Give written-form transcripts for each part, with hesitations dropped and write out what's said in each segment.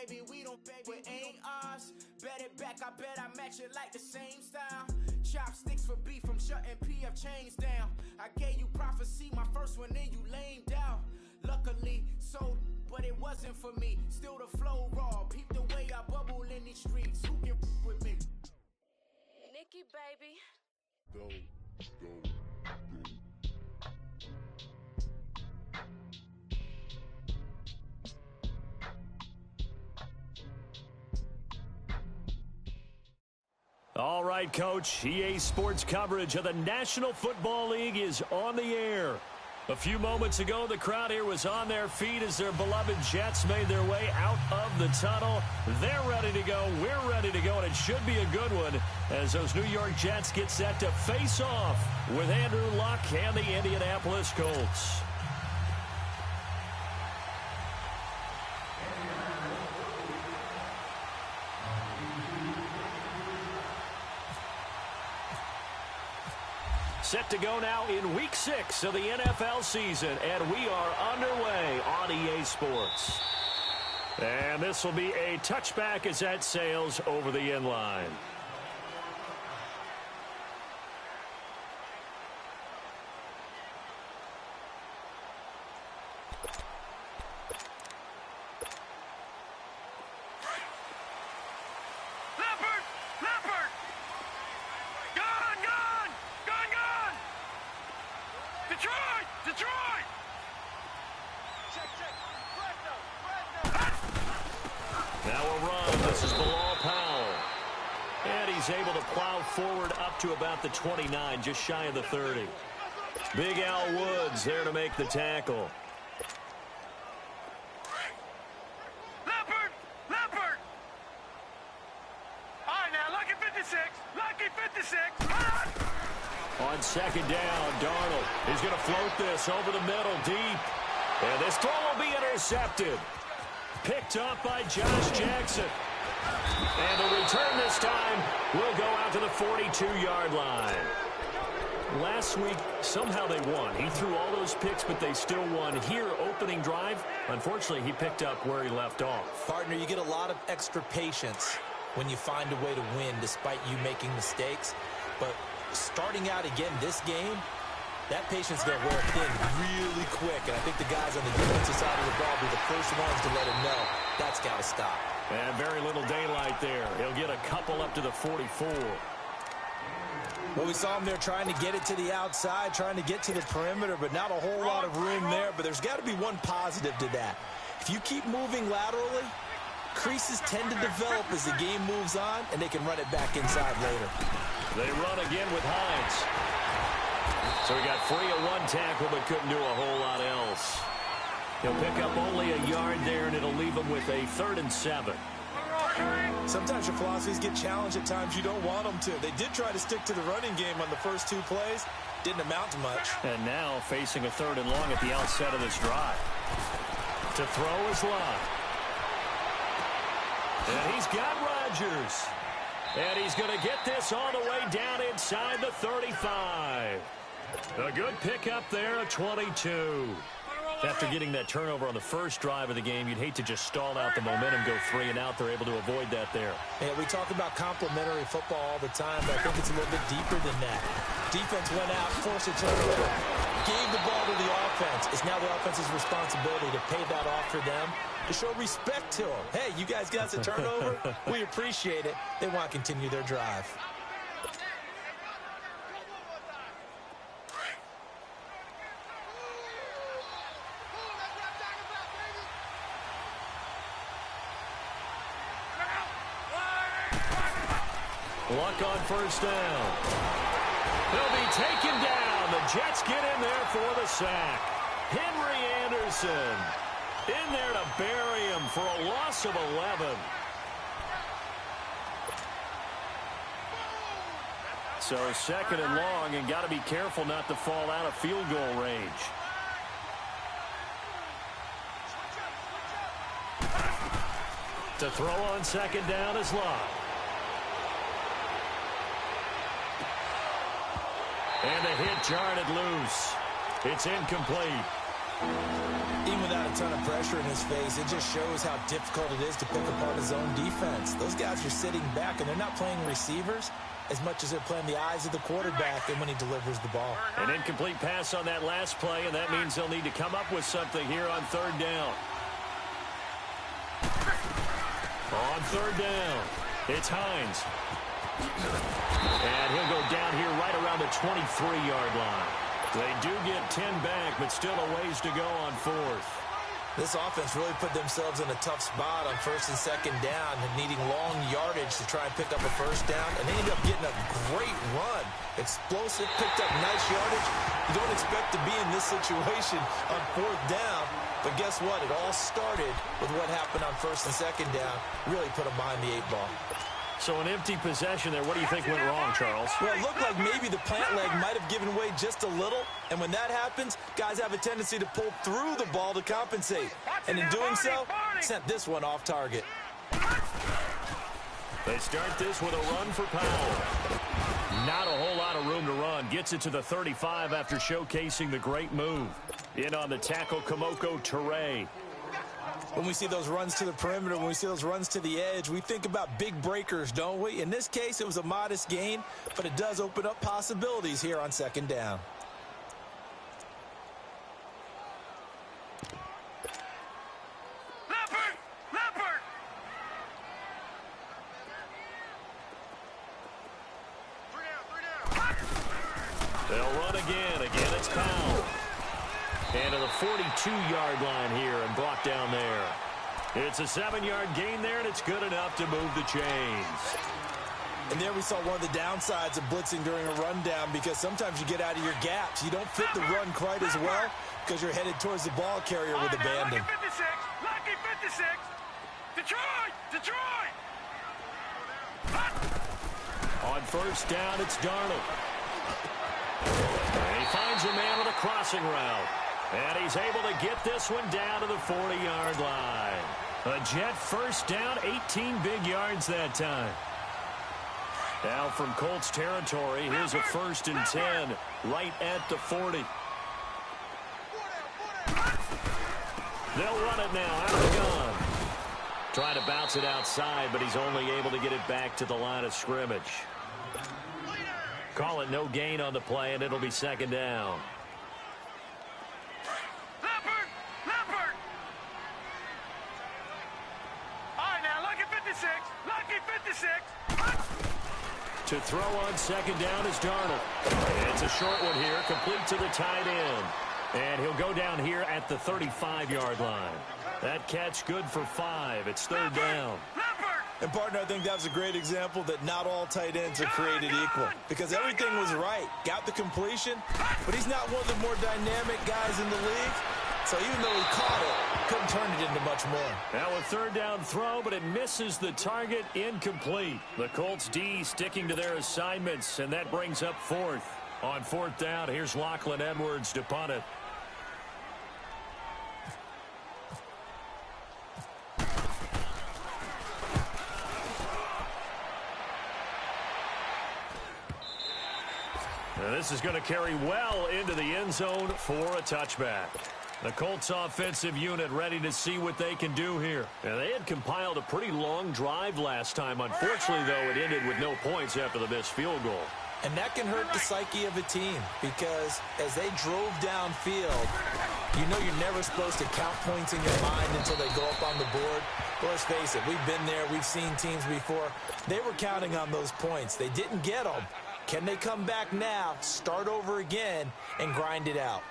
baby, we don't baby, it ain't ours. Bet it back, I bet I match it like the same style. Chopsticks for beef from shutting PF chains down. I gave you prophecy, my first one, then you lamed out. Luckily, sold, but it wasn't for me. Still the flow raw, peep the way I bubble in these streets. Who can with me? Nikki, baby. Go. All right, Coach. EA Sports coverage of the National Football League is on the air. A few moments ago, the crowd here was on their feet as their beloved Jets made their way out of the tunnel. They're ready to go. We're ready to go, and it should be a good one as those New York Jets get set to face off with Andrew Luck and the Indianapolis Colts. Set to go now in Week 6 of the NFL season, and we are underway on EA Sports. And this will be a touchback as that sails over the end line. Able to plow forward up to about the 29, just shy of the 30. Big Al Woods there to make the tackle. Leopard! All right, now, lucky 56. On second down, Darnold is going to float this over the middle deep. And this throw will be intercepted. Picked up by Josh Jackson. And the return this time will go out to the 42-yard line. Last week, somehow they won. He threw all those picks, but they still won. Here, opening drive, unfortunately, he picked up where he left off. Partner, you get a lot of extra patience when you find a way to win despite you making mistakes. But starting out again this game, that patience is going to wear thin really quick. And I think the guys on the defensive side of the ball will be the first ones to let him know that's got to stop. And very little daylight there. He'll get a couple up to the 44. Well, we saw him there trying to get it to the outside, trying to get to the perimeter, but not a whole lot of room there. But there's got to be one positive to that. If you keep moving laterally, creases tend to develop as the game moves on, and they can run it back inside later. They run again with Hines. So he got free of one tackle, but couldn't do a whole lot else. He'll pick up only a yard there, and it'll leave him with a 3rd and 7. Sometimes your philosophies get challenged at times you don't want them to. They did try to stick to the running game on the first 2 plays. Didn't amount to much. And now facing a 3rd and long at the outset of this drive. To throw is Lott. And he's got Rodgers. And he's going to get this all the way down inside the 35. A good pickup there at 22. After getting that turnover on the first drive of the game, you'd hate to just stall out the momentum, go 3 and out. They're able to avoid that there. Yeah, we talk about complementary football all the time, but I think it's a little bit deeper than that. Defense went out, forced a turnover, gave the ball to the offense. It's now the offense's responsibility to pay that off for them, to show respect to them. Hey, you guys got a turnover? We appreciate it. They want to continue their drive. Luck on first down. He'll be taken down. The Jets get in there for the sack. Henry Anderson in there to bury him for a loss of 11. So 2nd and long, and got to be careful not to fall out of field goal range. To throw on 2nd down is Lott. And the hit jarred it loose. It's incomplete. Even without a ton of pressure in his face, it just shows how difficult it is to pick apart his own defense. Those guys are sitting back, and they're not playing receivers as much as they're playing the eyes of the quarterback and when he delivers the ball. An incomplete pass on that last play, and that means they'll need to come up with something here on third down. On third down, it's Hines. And he'll go down here right around the 23-yard line. They do get 10 back, but still a ways to go on fourth. This offense really put themselves in a tough spot on first and second down, needing long yardage to try and pick up a first down, and they ended up getting a great run. Explosive, picked up nice yardage. You don't expect to be in this situation on fourth down, but guess what? It all started with what happened on first and second down. Really put them behind the 8 ball. So an empty possession there. What do you think went wrong, Charles? Well, it looked like maybe the plant leg might have given way just a little. And when that happens, guys have a tendency to pull through the ball to compensate. And in doing so, sent this one off target. They start this with a run for Powell. Not a whole lot of room to run. Gets it to the 35 after showcasing the great move. In on the tackle, Kamoko Toure. When we see those runs to the perimeter, when we see those runs to the edge, we think about big breakers, don't we? In this case, it was a modest gain, but it does open up possibilities here on second down. Leopard! They'll run again. Again, it's Powell. And to the 42-yard line here and brought down there. It's a 7-yard gain there, and it's good enough to move the chains. And there we saw one of the downsides of blitzing during a rundown, because sometimes you get out of your gaps. You don't fit the run quite as well because you're headed towards the ball carrier with abandon. Lucky 56! Detroit! On first down, it's Darnold. And he finds a man with a crossing route. And he's able to get this one down to the 40-yard line. A Jet first down, 18 big yards that time. Now from Colts territory, here's a 1st and 10 right at the 40. They'll run it now out of the gun. Trying to bounce it outside, but he's only able to get it back to the line of scrimmage. Call it no gain on the play, and it'll be second down. Leopard! All right, now, lucky 56! To throw on second down is Darnold. It's a short one here, complete to the tight end. And he'll go down here at the 35-yard line. That catch good for 5. It's third down. And, partner, I think that was a great example that not all tight ends are created equal, because everything was right. Got the completion, but he's not one of the more dynamic guys in the league. So even though he caught it, couldn't turn it into much more. Now a third down throw, but it misses the target, incomplete. The Colts D sticking to their assignments, and that brings up fourth. On fourth down, here's Lachlan Edwards to punt it. Now this is going to carry well into the end zone for a touchback. The Colts offensive unit ready to see what they can do here. Now, they had compiled a pretty long drive last time. Unfortunately, though, it ended with no points after the missed field goal. And that can hurt the psyche of a team, because as they drove downfield, you know you're never supposed to count points in your mind until they go up on the board. Well, let's face it, we've been there. We've seen teams before. They were counting on those points. They didn't get them. Can they come back now, start over again, and grind it out?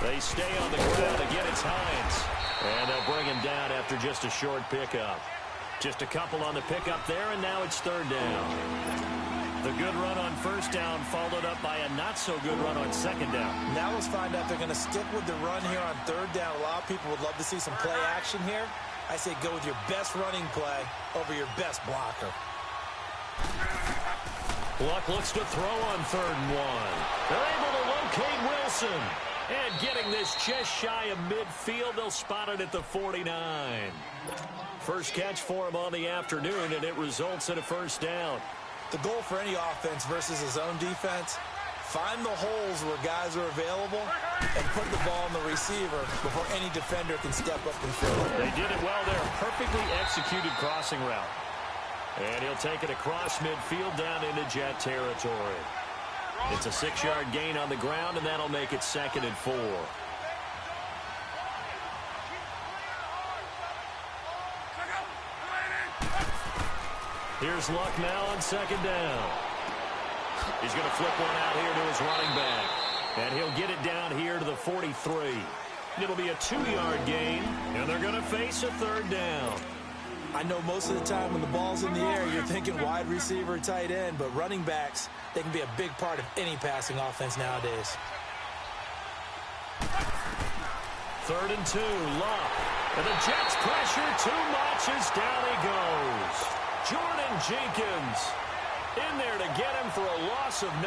They stay on the ground. Again, it's Hines. And they'll bring him down after just a short pickup. Just a couple on the pickup there, and now it's third down. The good run on first down followed up by a not-so-good run on second down. Now let's find out if they're going to stick with the run here on third down. A lot of people would love to see some play action here. I say go with your best running play over your best blocker. Luck looks to throw on 3rd and 1. They're able to locate Wilson. And getting this just shy of midfield, they'll spot it at the 49. First catch for him on the afternoon, and it results in a first down. The goal for any offense versus his own defense, find the holes where guys are available and put the ball in the receiver before any defender can step up and fill it. They did it well there. Perfectly executed crossing route. And he'll take it across midfield down into Jet territory. It's a 6-yard gain on the ground, and that'll make it 2nd and 4. Here's Luck now on 2nd down. He's going to flip one out here to his running back. And he'll get it down here to the 43. It'll be a 2-yard gain, and they're going to face a 3rd down. I know most of the time when the ball's in the air, you're thinking wide receiver, tight end, but running backs, they can be a big part of any passing offense nowadays. 3rd and 2, Luck. And the Jets pressure too much as down he goes. Jordan Jenkins in there to get him for a loss of 9,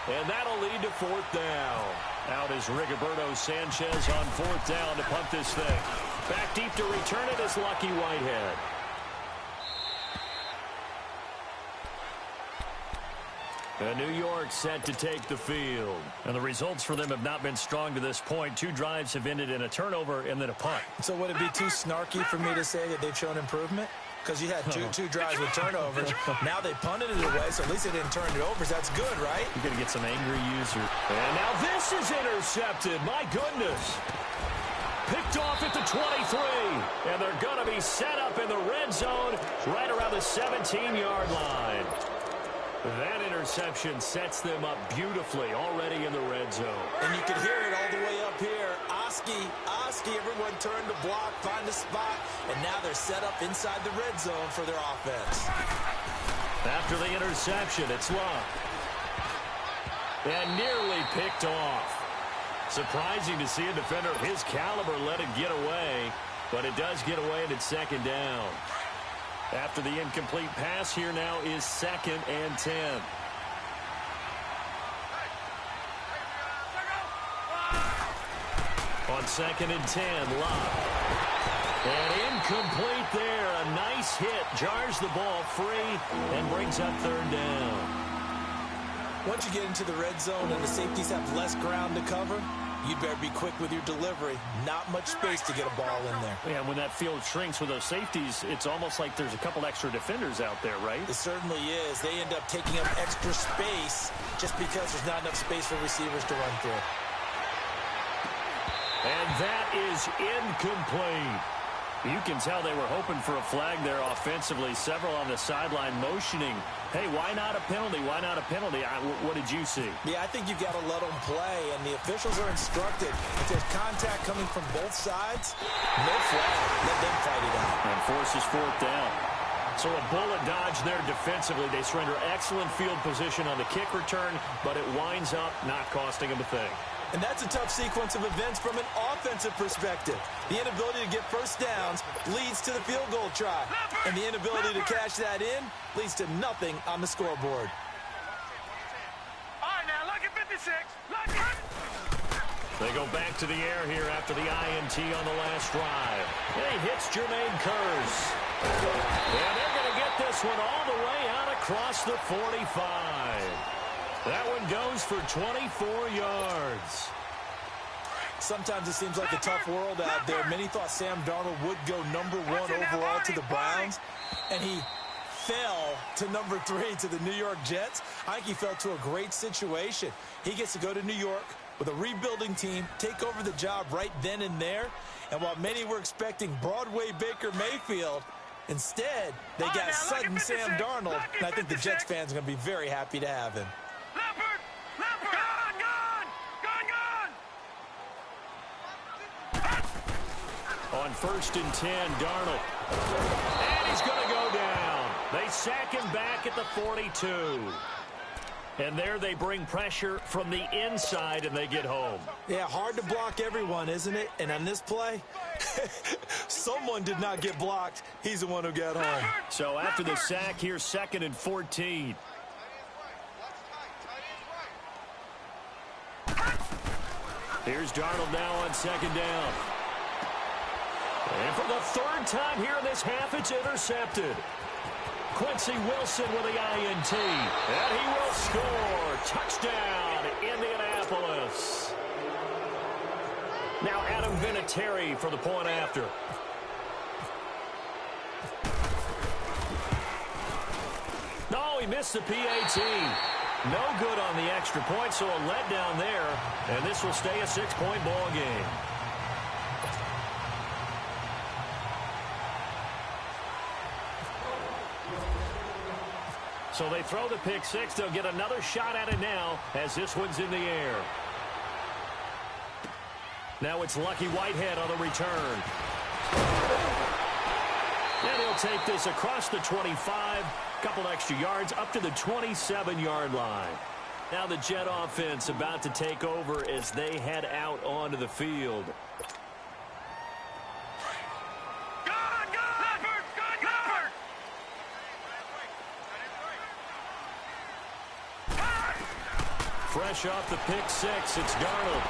and that'll lead to 4th down. Out is Rigoberto Sanchez on 4th down to punt this thing. Back deep to return it is Lucky Whitehead. And New York set to take the field. And the results for them have not been strong to this point. 2 drives have ended in a turnover and then a punt. So would it be too snarky for me to say that they've shown improvement? Because you had two drives with turnovers. Now they punted it away, so at least they didn't turn it over. So that's good, right? You're going to get some angry users. And now this is intercepted. My goodness. Picked off at the 23. And they're going to be set up in the red zone right around the 17-yard line. That interception sets them up beautifully already in the red zone. And you can hear it all the way up here. Oski, everyone turned to block, find a spot, and now they're set up inside the red zone for their offense. After the interception, it's Luck. And nearly picked off. Surprising to see a defender of his caliber let it get away, but it does get away and it's 2nd down. After the incomplete pass, here now is 2nd and 10. On 2nd and 10, Luck. And incomplete there. A nice hit. Jars the ball free and brings up 3rd down. Once you get into the red zone and the safeties have less ground to cover, you'd better be quick with your delivery. Not much space to get a ball in there. Yeah, when that field shrinks with those safeties, it's almost like there's a couple extra defenders out there, right? It certainly is. They end up taking up extra space just because there's not enough space for receivers to run through. And that is incomplete. You can tell they were hoping for a flag there offensively. Several on the sideline motioning, hey, why not a penalty? Why not a penalty? What did you see? Yeah, I think you've got to let them play, and the officials are instructed. If there's contact coming from both sides, no flag. Let them fight it out. And forces 4th down. So a bullet dodge there defensively. They surrender excellent field position on the kick return, but it winds up not costing them a thing. And that's a tough sequence of events from an offensive perspective. The inability to get first downs leads to the field goal try. And the inability to cash that in leads to nothing on the scoreboard. All right, now, look at 56. Look at... They go back to the air here after the INT on the last drive. And he hits Jermaine Kearse. And they're going to get this one all the way out across the 45. That one goes for 24 yards. Sometimes it seems like a tough world out there. Many thought Sam Darnold would go number 1 overall to the Browns, and he fell to number 3 to the New York Jets. I think he fell to a great situation. He gets to go to New York with a rebuilding team, take over the job right then and there. And while many were expecting Broadway Baker Mayfield, instead they got sudden Sam Darnold, and I think the Jets fans are going to be very happy to have him. On 1st and 10, Darnold. And he's going to go down. They sack him back at the 42. And there they bring pressure from the inside, and they get home. Yeah, hard to block everyone, isn't it? And on this play, someone did not get blocked. He's the one who got home. So after the sack, here's 2nd and 14. Here's Darnold now on second down. And for the third time here in this half, it's intercepted. Quincy Wilson with the INT. And he will score. Touchdown, Indianapolis. Now Adam Vinatieri for the point after. No, he missed the PAT. No good on the extra point, so a letdown there. And this will stay a 6-point ball game. So they throw the pick six. They'll get another shot at it now as this one's in the air. Now it's Lucky Whitehead on the return. And he'll take this across the 25. Couple extra yards up to the 27-yard line. Now the Jet offense about to take over as they head out onto the field. Fresh off the pick six, it's Darnold.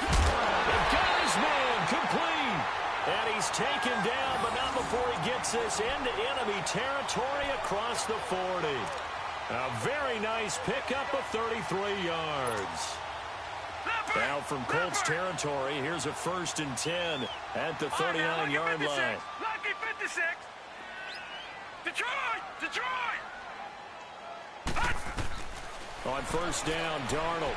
They've got his man complete. And he's taken down, but not before he gets this into enemy territory across the 40. A very nice pickup of 33 yards. Now from Colts territory, here's a 1st and 10 at the 39-yard line. Lucky 56. Detroit! On 1st down, Darnold.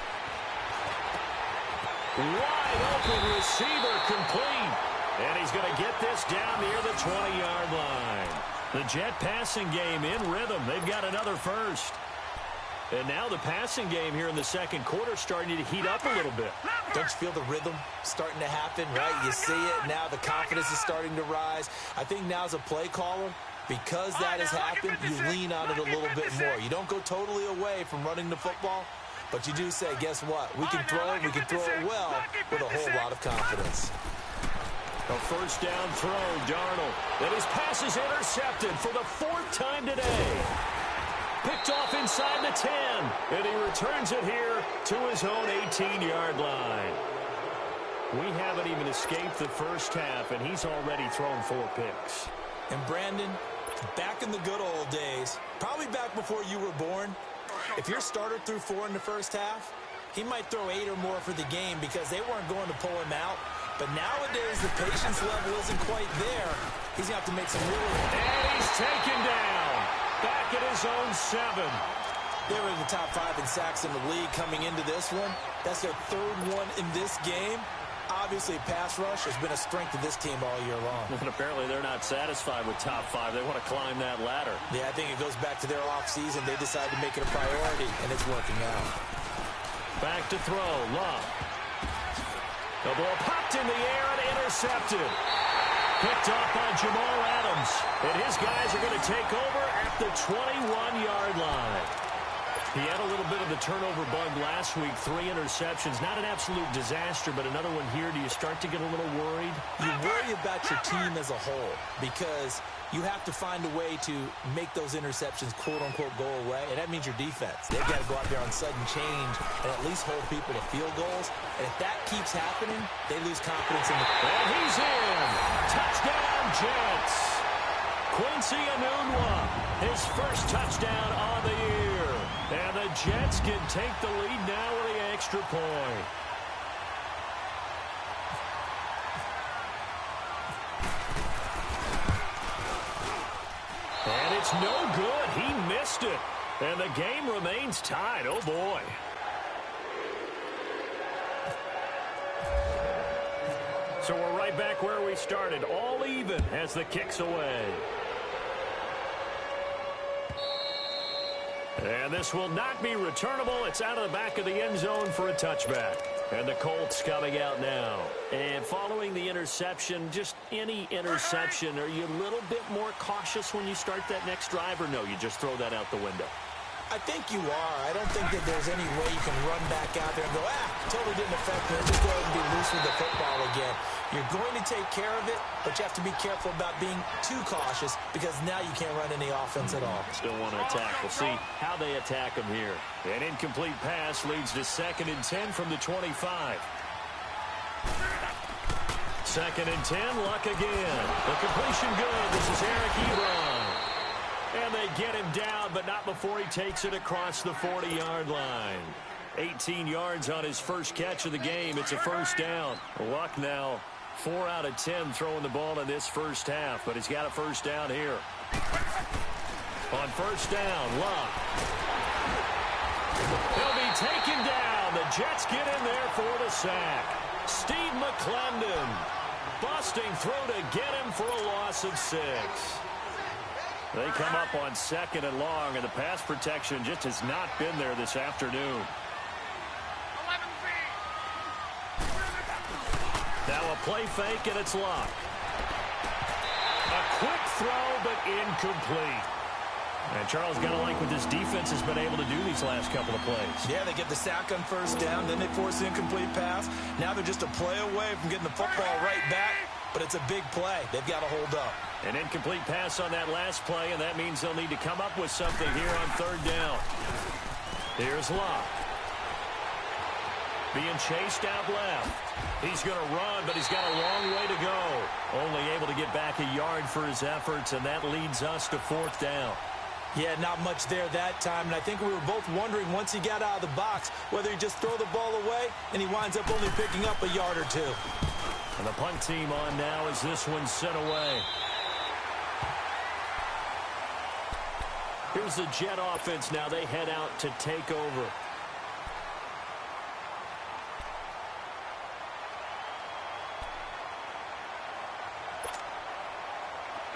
Wide open receiver complete. And he's going to get this down near the 20-yard line. The Jet passing game in rhythm. They've got another first. And now the passing game here in the second quarter starting to heat up a little bit. Don't you feel the rhythm starting to happen, right? You see it. Now the confidence is starting to rise. I think now as a play caller, because that has happened, you lean on it a little bit more. You don't go totally away from running the football, but you do say, guess what? We can throw it. We can throw it well with a whole lot of confidence. A 1st down throw, Darnold. And his pass is intercepted for the 4th time today. Picked off inside the 10. And he returns it here to his own 18-yard line. We haven't even escaped the first half, and he's already thrown 4 picks. And Brandon, back in the good old days, probably back before you were born, if your starter threw 4 in the first half, he might throw 8 or more for the game because they weren't going to pull him out. But nowadays, the patience level isn't quite there. He's going to have to make some really... And he's taken down. Back at his own 7. They were in the top 5 in sacks in the league coming into this one. That's their 3rd one in this game. Obviously, pass rush has been a strength of this team all year long. And apparently they're not satisfied with top 5. They want to climb that ladder. Yeah, I think it goes back to their offseason. They decided to make it a priority, and it's working out. Back to throw. Love. The ball popped in the air and intercepted. Picked off by Jamal Adams. And his guys are going to take over at the 21-yard line. He had a little bit of the turnover bug last week. 3 interceptions. Not an absolute disaster, but another one here. Do you start to get a little worried? You worry about your team as a whole because you have to find a way to make those interceptions, quote-unquote, go away, and that means your defense. They've got to go out there on sudden change and at least hold people to field goals. And if that keeps happening, they lose confidence in the... And he's in. Touchdown, Jets. Quincy Enunwa, his first touchdown on the year. And the Jets can take the lead now with the extra point. And it's no good. He missed it. And the game remains tied. Oh, boy. So we're right back where we started. All even as the kick's away. And this will not be returnable. It's out of the back of the end zone for a touchback. And the Colts coming out now. And following the interception, just any interception, are you a little bit more cautious when you start that next drive, or no, you just throw that out the window? I think you are. I don't think that there's any way you can run back out there and go, totally didn't affect me. Just go ahead and be loose with the football again. You're going to take care of it, but you have to be careful about being too cautious because now you can't run any offense at all. Still want to attack. We'll see how they attack them here. An incomplete pass leads to 2nd and 10 from the 25. 2nd and 10, Luck again. The completion good. This is Eric Ebron. And they get him down, but not before he takes it across the 40-yard line. 18 yards on his first catch of the game. It's a first down. Luck now 4 out of 10 throwing the ball in this first half, but he's got a first down here. On first down, Luck. He'll be taken down. The Jets get in there for the sack. Steve McClendon busting through to get him for a loss of 6. They come up on 2nd and long, and the pass protection just has not been there this afternoon. Now a play fake, and it's Luck. A quick throw, but incomplete. And Charles, got to like what this defense has been able to do these last couple of plays. Yeah, they get the sack on first down, then they force the incomplete pass. Now they're just a play away from getting the football right back, but it's a big play. They've got to hold up. An incomplete pass on that last play, and that means they'll need to come up with something here on 3rd down. Here's Luck. Being chased out left. He's going to run, but he's got a long way to go. Only able to get back a yard for his efforts, and that leads us to 4th down. Yeah, not much there that time, and I think we were both wondering once he got out of the box whether he'd just throw the ball away, and he winds up only picking up a yard or 2. And the punt team on now as this one's sent away. Here's the Jet offense now. They head out to take over.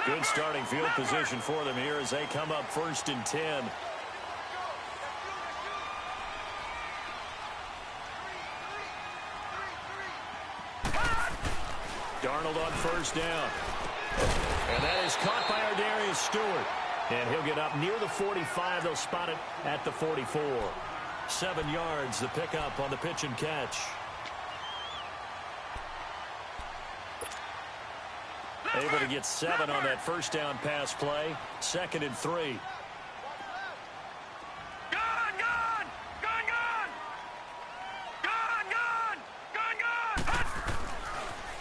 Good starting field position for them here as they come up 1st and 10. Darnold on 1st down. And that is caught by Ardarius Stewart. And he'll get up near the 45. They'll spot it at the 44. 7 yards, the pickup on the pitch and catch. Able to get 7 on that first down pass play. 2nd and 3.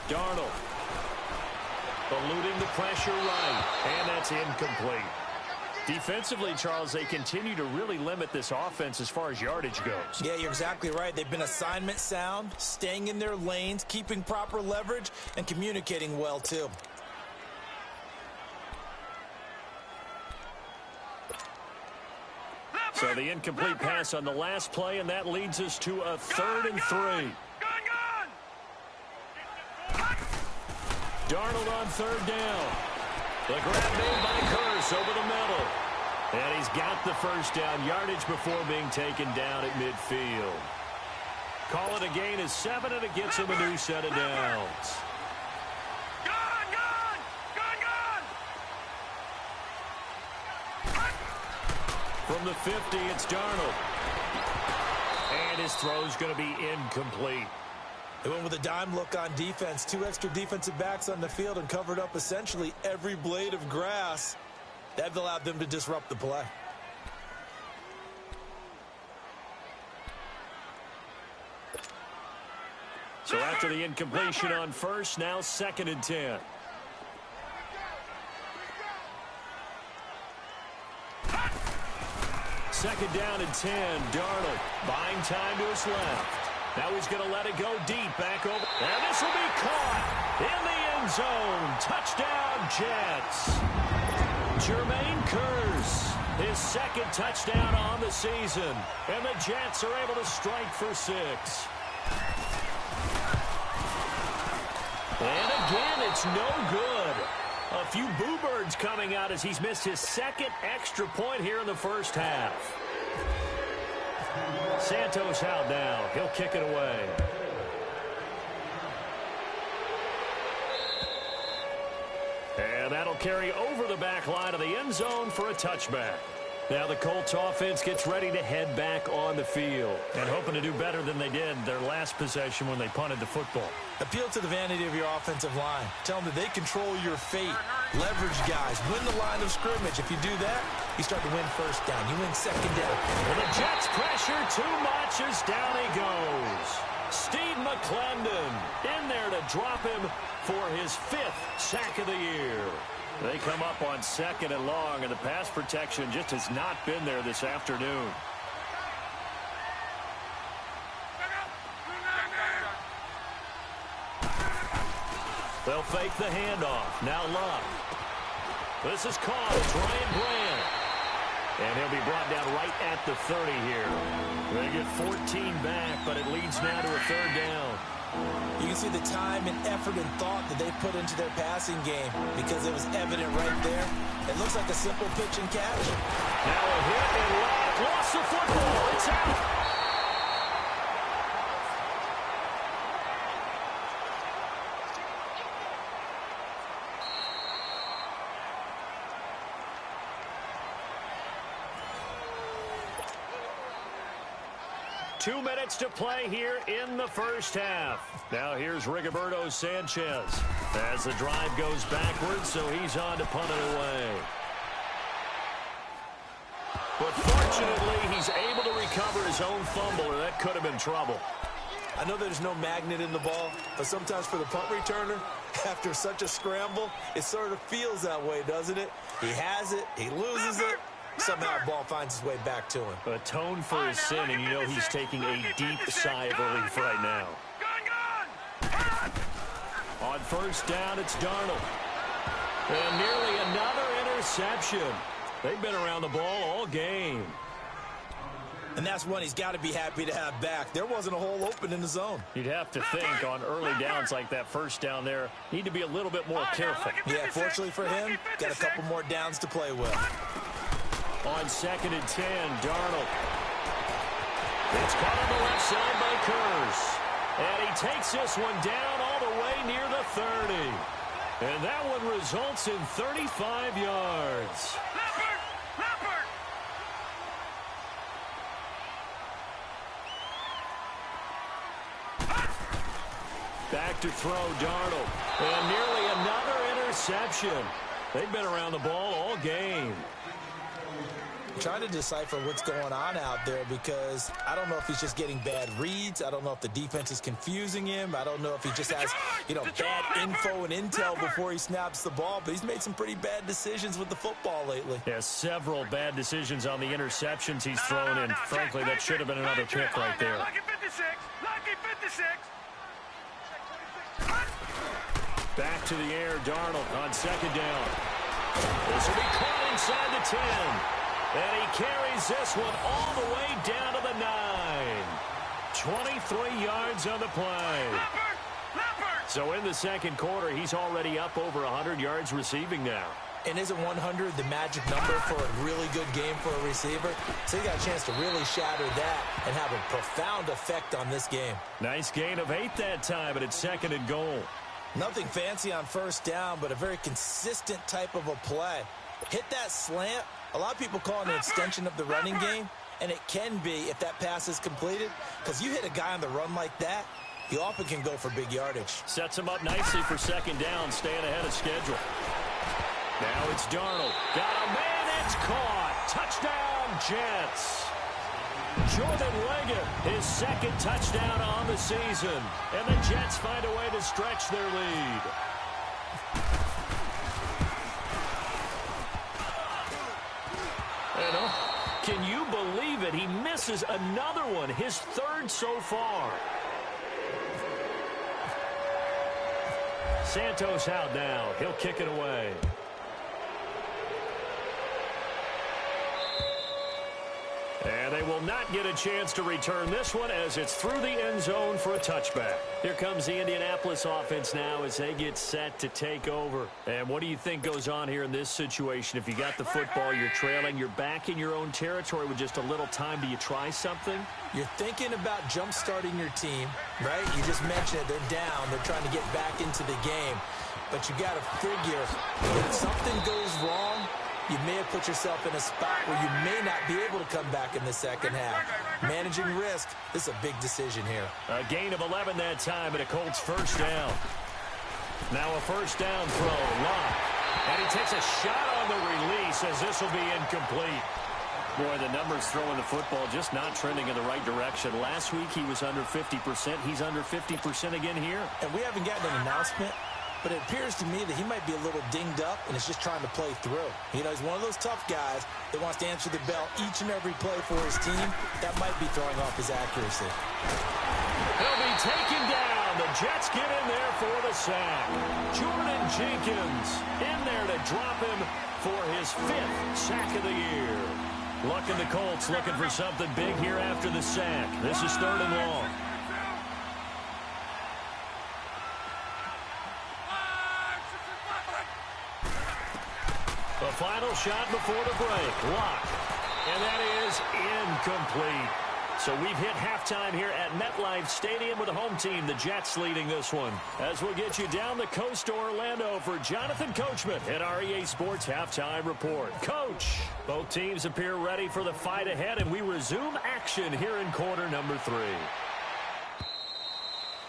Darnold eluding the pressure right, and that's incomplete. Defensively, Charles, they continue to really limit this offense as far as yardage goes. Yeah, you're exactly right. They've been assignment sound, staying in their lanes, keeping proper leverage, and communicating well, too. So the incomplete pass on the last play, and that leads us to a 3rd and 3. Darnold on 3rd down. The grab made by Curse over the middle. And he's got the first down yardage before being taken down at midfield. Call it a gain of 7, and it gets him a new set of downs. From the 50, it's Darnold. And his throw's going to be incomplete. They went with a dime look on defense. 2 extra defensive backs on the field and covered up essentially every blade of grass. That allowed them to disrupt the play. So after the incompletion on first, now 2nd and 10. Second down and 10. Darnold buying time to his left. Now he's going to let it go deep back over. And this will be caught in the end zone. Touchdown, Jets. Jermaine Kearse, his 2nd touchdown on the season. And the Jets are able to strike for 6. And again, it's no good. A few boo birds coming out as he's missed his 2nd extra point here in the first half. Santos out now. He'll kick it away. And that'll carry over the back line of the end zone for a touchback. Now the Colts offense gets ready to head back on the field and hoping to do better than they did their last possession when they punted the football. Appeal to the vanity of your offensive line. Tell them that they control your fate. Leverage guys. Win the line of scrimmage. If you do that, you start to win first down. You win second down. Well, the Jets pressure too much as down he goes. Steve McClendon in there to drop him for his 5th sack of the year. They come up on 2nd and long, and the pass protection just has not been there this afternoon. They'll fake the handoff. Now Love. This is caught. It's Ryan Brand. And he'll be brought down right at the 30 here. They get 14 back, but it leads now to a 3rd down. You can see the time and effort and thought that they put into their passing game because it was evident right there. It looks like a simple pitch and catch. Now a hit and Love lost the football. It's out. 2 minutes to play here in the first half. Now here's Rigoberto Sanchez as the drive goes backwards, so he's on to punt it away. But fortunately, he's able to recover his own fumble, or that could have been trouble. I know there's no magnet in the ball, but sometimes for the punt returner, after such a scramble, it sort of feels that way, doesn't it? He has it, he loses it. Somehow the ball finds its way back to him. Atone for his sin, and you know he's taking a deep sigh of relief right now. On first down, it's Darnold. And nearly another interception. They've been around the ball all game. And that's one he's got to be happy to have back. There wasn't a hole open in the zone. You'd have to think on early downs like that first down there, need to be a little bit more careful. Yeah, fortunately for him, got a couple more downs to play with. On 2nd and 10, Darnold. It's caught on the left side by Kurz. And he takes this one down all the way near the 30. And that one results in 35 yards. Back to throw, Darnold. And nearly another interception. They've been around the ball all game. Trying to decipher what's going on out there because I don't know if he's just getting bad reads. I don't know if the defense is confusing him. I don't know if he just has, bad info and intel before he snaps the ball. But he's made some pretty bad decisions with the football lately. Yeah, several bad decisions on the interceptions he's thrown, and frankly, that should have been another pick right there. Lucky 56. Lucky 56. Back to the air, Darnold on 2nd down. This will be caught inside the 10. And he carries this one all the way down to the 9. 23 yards on the play. So in the second quarter, he's already up over 100 yards receiving now. And isn't 100 the magic number for a really good game for a receiver? So he got a chance to really shatter that and have a profound effect on this game. Nice gain of 8 that time, but it's 2nd and goal. Nothing fancy on first down, but a very consistent type of a play. Hit that slant. A lot of people call it an extension of the running game, and it can be if that pass is completed, because you hit a guy on the run like that, you often can go for big yardage. Sets him up nicely for 2nd down, staying ahead of schedule. Now it's Darnold. Got a man, it's caught. Touchdown, Jets. Jordan Leggett, his 2nd touchdown on the season, and the Jets find a way to stretch their lead. Can you believe it? He misses another one, his 3rd so far. Santos out now. He'll kick it away. And they will not get a chance to return this one as it's through the end zone for a touchback. Here comes the Indianapolis offense now as they get set to take over. And what do you think goes on here in this situation? If you got the football, you're trailing, you're back in your own territory with just a little time. Do you try something? You're thinking about jump-starting your team, right? You just mentioned it. They're down. They're trying to get back into the game. But you got to figure if something goes wrong, you may have put yourself in a spot where you may not be able to come back in the second half. Managing risk, this is a big decision here. A gain of 11 that time, and a Colts first down. Now a first down throw, Love. And he takes a shot on the release as this will be incomplete. Boy, the numbers throwing the football just not trending in the right direction. Last week he was under 50%. He's under 50% again here. And we haven't gotten an announcement, but it appears to me that he might be a little dinged up and is just trying to play through. You know, he's one of those tough guys that wants to answer the bell each and every play for his team. That might be throwing off his accuracy. He'll be taken down. The Jets get in there for the sack. Jordan Jenkins in there to drop him for his 5th sack of the year. Luck in the Colts looking for something big here after the sack. This is 3rd and long. The final shot before the break. Lock. And that is incomplete. So we've hit halftime here at MetLife Stadium with the home team, the Jets, leading this one. As we'll get you down the coast to Orlando for Jonathan Coachman at our EA Sports Halftime Report. Coach, both teams appear ready for the fight ahead, and we resume action here in quarter number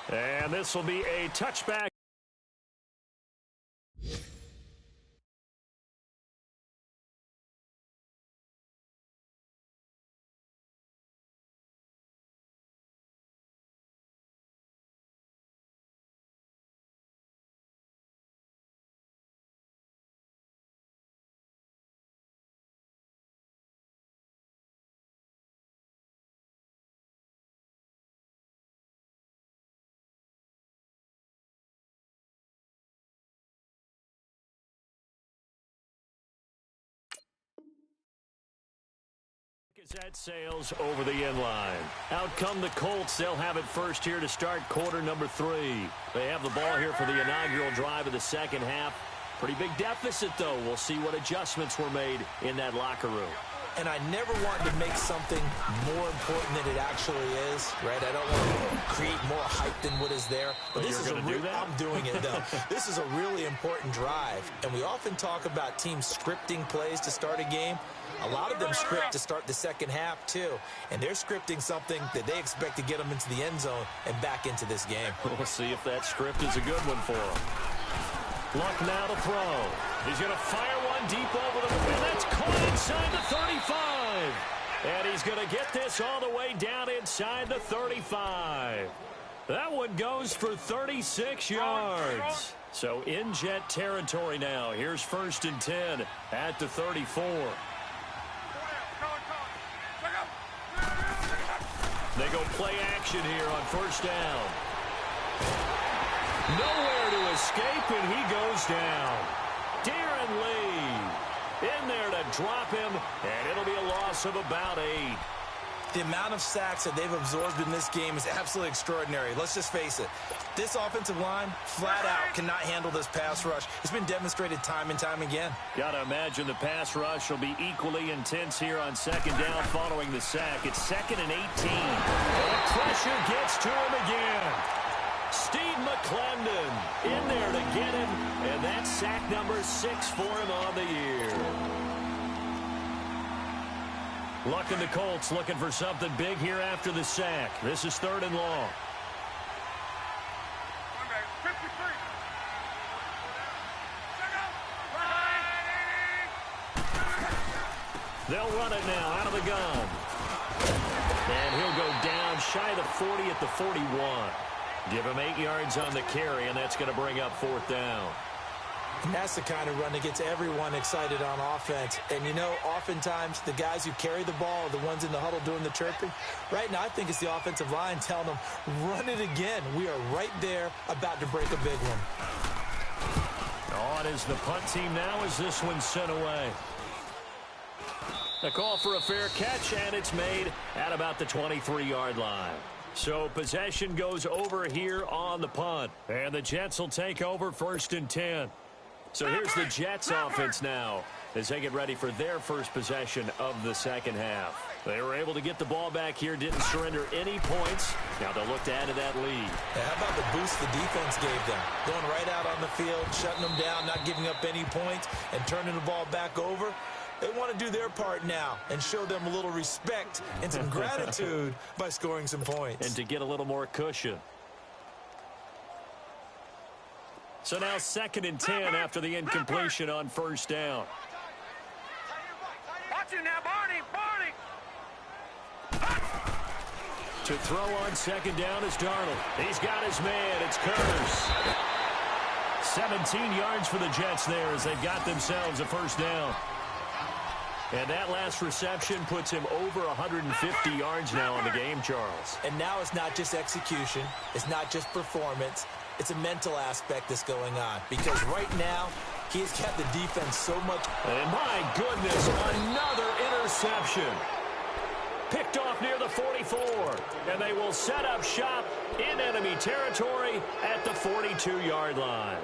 3. And this will be a touchback. That sails over the end line. Out come the Colts. They'll have it first here to start quarter number 3. They have the ball here for the inaugural drive of the second half. Pretty big deficit, though. We'll see what adjustments were made in that locker room. And I never want to make something more important than it actually is, right? I don't want to create more hype than what is there. But this is I'm doing it, though. This is a really important drive. And we often talk about teams scripting plays to start a game. A lot of them script to start the second half, too. And they're scripting something that they expect to get them into the end zone and back into this game. We'll see if that script is a good one for them. Luck now to throw. He's going to fire one deep over the middle. That's caught inside the 35. And he's going to get this all the way down inside the 35. That one goes for 36 yards. So in Jet territory now. Here's 1st and 10 at the 34. They go play action here on 1st down. Nowhere to escape, and he goes down. Darren Lee in there to drop him, and it'll be a loss of about 8. The amount of sacks that they've absorbed in this game is absolutely extraordinary. Let's just face it. This offensive line, flat out, cannot handle this pass rush. It's been demonstrated time and time again. Got to imagine the pass rush will be equally intense here on 2nd down following the sack. It's 2nd and 18. And the pressure gets to him again. Steve McClendon in there to get him, and that's sack number 6 for him on the year. Luck in the Colts looking for something big here after the sack. This is 3rd and long. They'll run it now out of the gun. And he'll go down shy of the 40 at the 41. Give him 8 yards on the carry, and that's going to bring up 4th down. And that's the kind of run that gets everyone excited on offense. And, you know, oftentimes the guys who carry the ball are the ones in the huddle doing the chirping. Right now, I think it's the offensive line telling them, run it again. We are right there about to break a big one. On is the punt team now as this one's sent away. A call for a fair catch, and it's made at about the 23-yard line. So possession goes over here on the punt. And the Jets will take over 1st and 10. So here's the Jets offense now as they get ready for their first possession of the second half. They were able to get the ball back here, didn't surrender any points. Now they'll look to add to that lead. How about the boost the defense gave them? Going right out on the field, shutting them down, not giving up any points, and turning the ball back over. They want to do their part now and show them a little respect and some gratitude by scoring some points. And to get a little more cushion. So now 2nd and 10 after the incompletion on 1st down. Watch it now, Barney! Barney! To throw on second down is Darnold. He's got his man. It's Curse. 17 yards for the Jets there as they've got themselves a first down. And that last reception puts him over 150 yards now in the game, Charles. And now it's not just execution. It's not just performance. It's a mental aspect that's going on. Because right now, he has kept the defense so much. And my goodness, another interception. Picked off near the 44. And they will set up shop in enemy territory at the 42-yard line.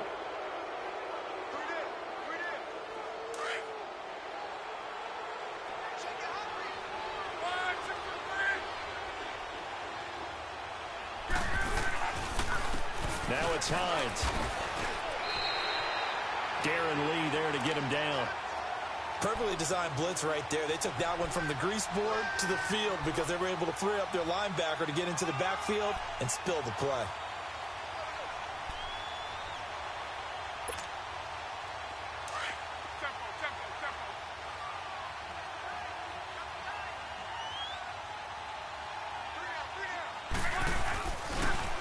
Now it's Hines. Darren Lee there to get him down. Perfectly designed blitz right there. They took that one from the grease board to the field because they were able to free up their linebacker to get into the backfield and spill the play.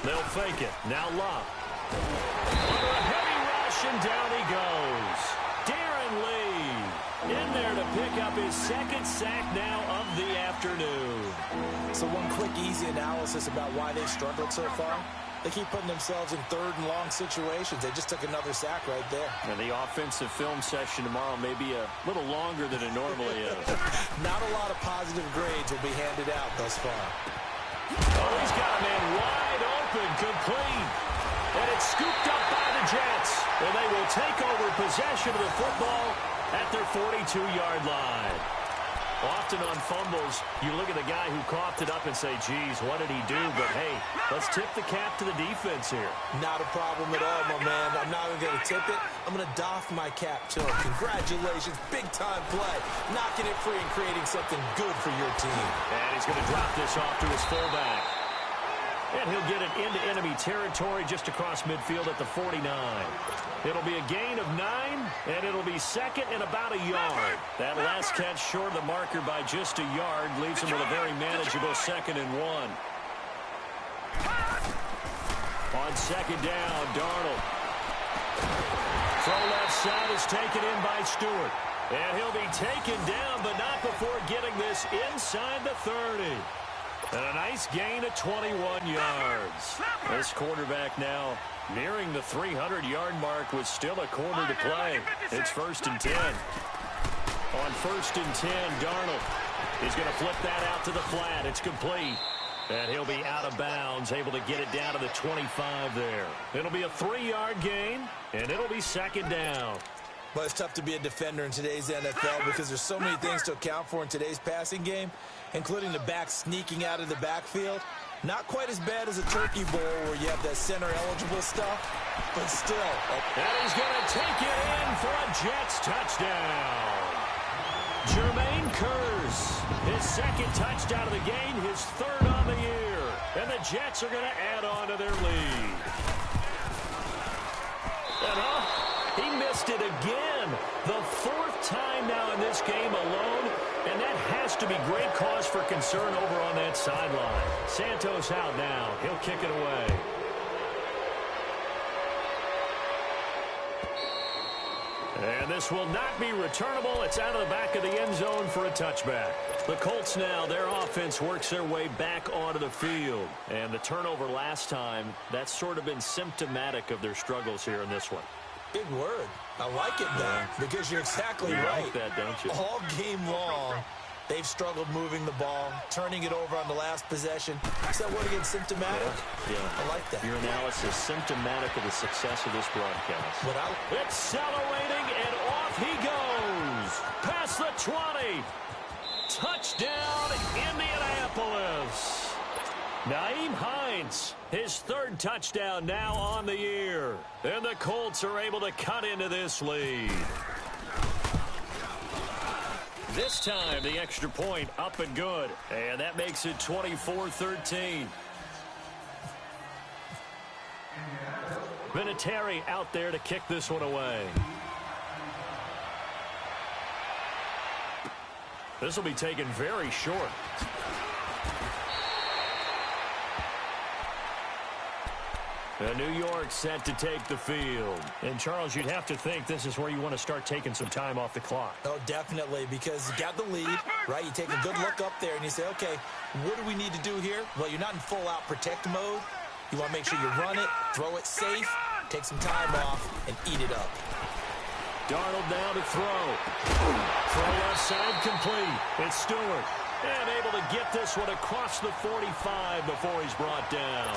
They'll fake it. Now Love. Under a heavy rush, and down he goes. Darren Lee in there to pick up his second sack now of the afternoon. So one quick, easy analysis about why they've struggled so far. They keep putting themselves in third and long situations. They just took another sack right there. And the offensive film session tomorrow may be a little longer than it normally is. Not a lot of positive grades will be handed out thus far. Oh, he's got a man wide open, complete. And it's scooped up by the Jets. And they will take over possession of the football at their 42-yard line. Often on fumbles, you look at the guy who coughed it up and say, geez, what did he do? But, hey, let's tip the cap to the defense here. Not a problem at all, my man. I'm not even going to tip it. I'm going to doff my cap to him. Congratulations. Big-time play. Knocking it free and creating something good for your team. And he's going to drop this off to his fullback. And he'll get it into enemy territory just across midfield at the 49. It'll be a gain of 9, and it'll be second and about a yard. That last catch short of the marker by just a yard leaves him with a very manageable 2nd and 1. On second down, Darnold. Throw left side is taken in by Stewart. And he'll be taken down, but not before getting this inside the 30. And a nice gain of 21 yards. This quarterback now nearing the 300-yard mark with still a quarter to play. It's 1st and 10. On 1st and 10, Darnold is going to flip that out to the flat. It's complete. And he'll be out of bounds, able to get it down to the 25 there. It'll be a 3-yard gain, and it'll be 2nd down. Well, it's tough to be a defender in today's NFL because there's so many things to account for in today's passing game, including the back sneaking out of the backfield. Not quite as bad as a turkey bowl where you have that center-eligible stuff, but still. And he's going to take it in for a Jets touchdown. Jermaine Curse, his 2nd touchdown of the game, his 3rd on the year. And the Jets are going to add on to their lead. And he missed it again. The 4th time now in this game alone. And that has to be great cause for concern over on that sideline. Santos out now. He'll kick it away. And this will not be returnable. It's out of the back of the end zone for a touchback. The Colts now, their offense works their way back onto the field. And the turnover last time, that's sort of been symptomatic of their struggles here in this one. Big word. I like it, though, because you're exactly right. Like that, don't you? All game long, they've struggled moving the ball, turning it over on the last possession. Is that word again, symptomatic? Yeah. I like that. Your analysis symptomatic of the success of this broadcast. Accelerating, and off he goes. Past the 20. Touchdown, Indianapolis. Nyheim Hines, his 3rd touchdown now on the year. And the Colts are able to cut into this lead. This time, the extra point up and good. And that makes it 24-13. Vinatieri out there to kick this one away. This will be taken very short. New York set to take the field. And, Charles, you'd have to think this is where you want to start taking some time off the clock. Oh, definitely, because you got the lead, right? You take a good look up there and you say, okay, what do we need to do here? Well, you're not in full-out protect mode. You want to make sure you run it, throw it safe, take some time off, and eat it up. Darnold now to throw. Throw left side complete. It's Stewart. And able to get this one across the 45 before he's brought down.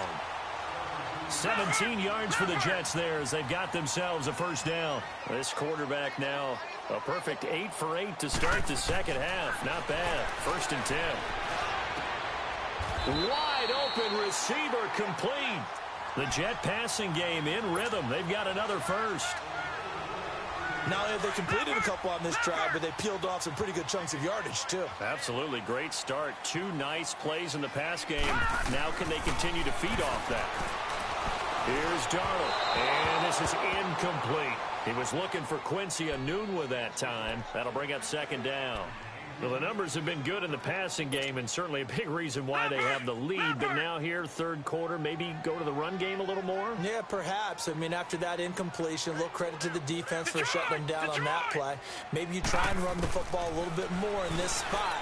17 yards for the Jets there as they've got themselves a first down. This quarterback now a perfect 8 for 8 to start the second half. Not bad. 1st and 10. Wide open receiver complete. The Jet passing game in rhythm. They've got another first. Not only have they completed a couple on this drive, but they peeled off some pretty good chunks of yardage, too. Absolutely. Great start. 2 nice plays in the pass game. Now can they continue to feed off that? Here's Darnold. And this is incomplete. He was looking for Quincy Enunwa that time. That'll bring up 2nd down. Well, the numbers have been good in the passing game, and certainly a big reason why they have the lead. But now here, 3rd quarter, maybe go to the run game a little more? Yeah, perhaps. I mean, after that incompletion, a little credit to the defense for shutting them down on that play. Maybe you try and run the football a little bit more in this spot.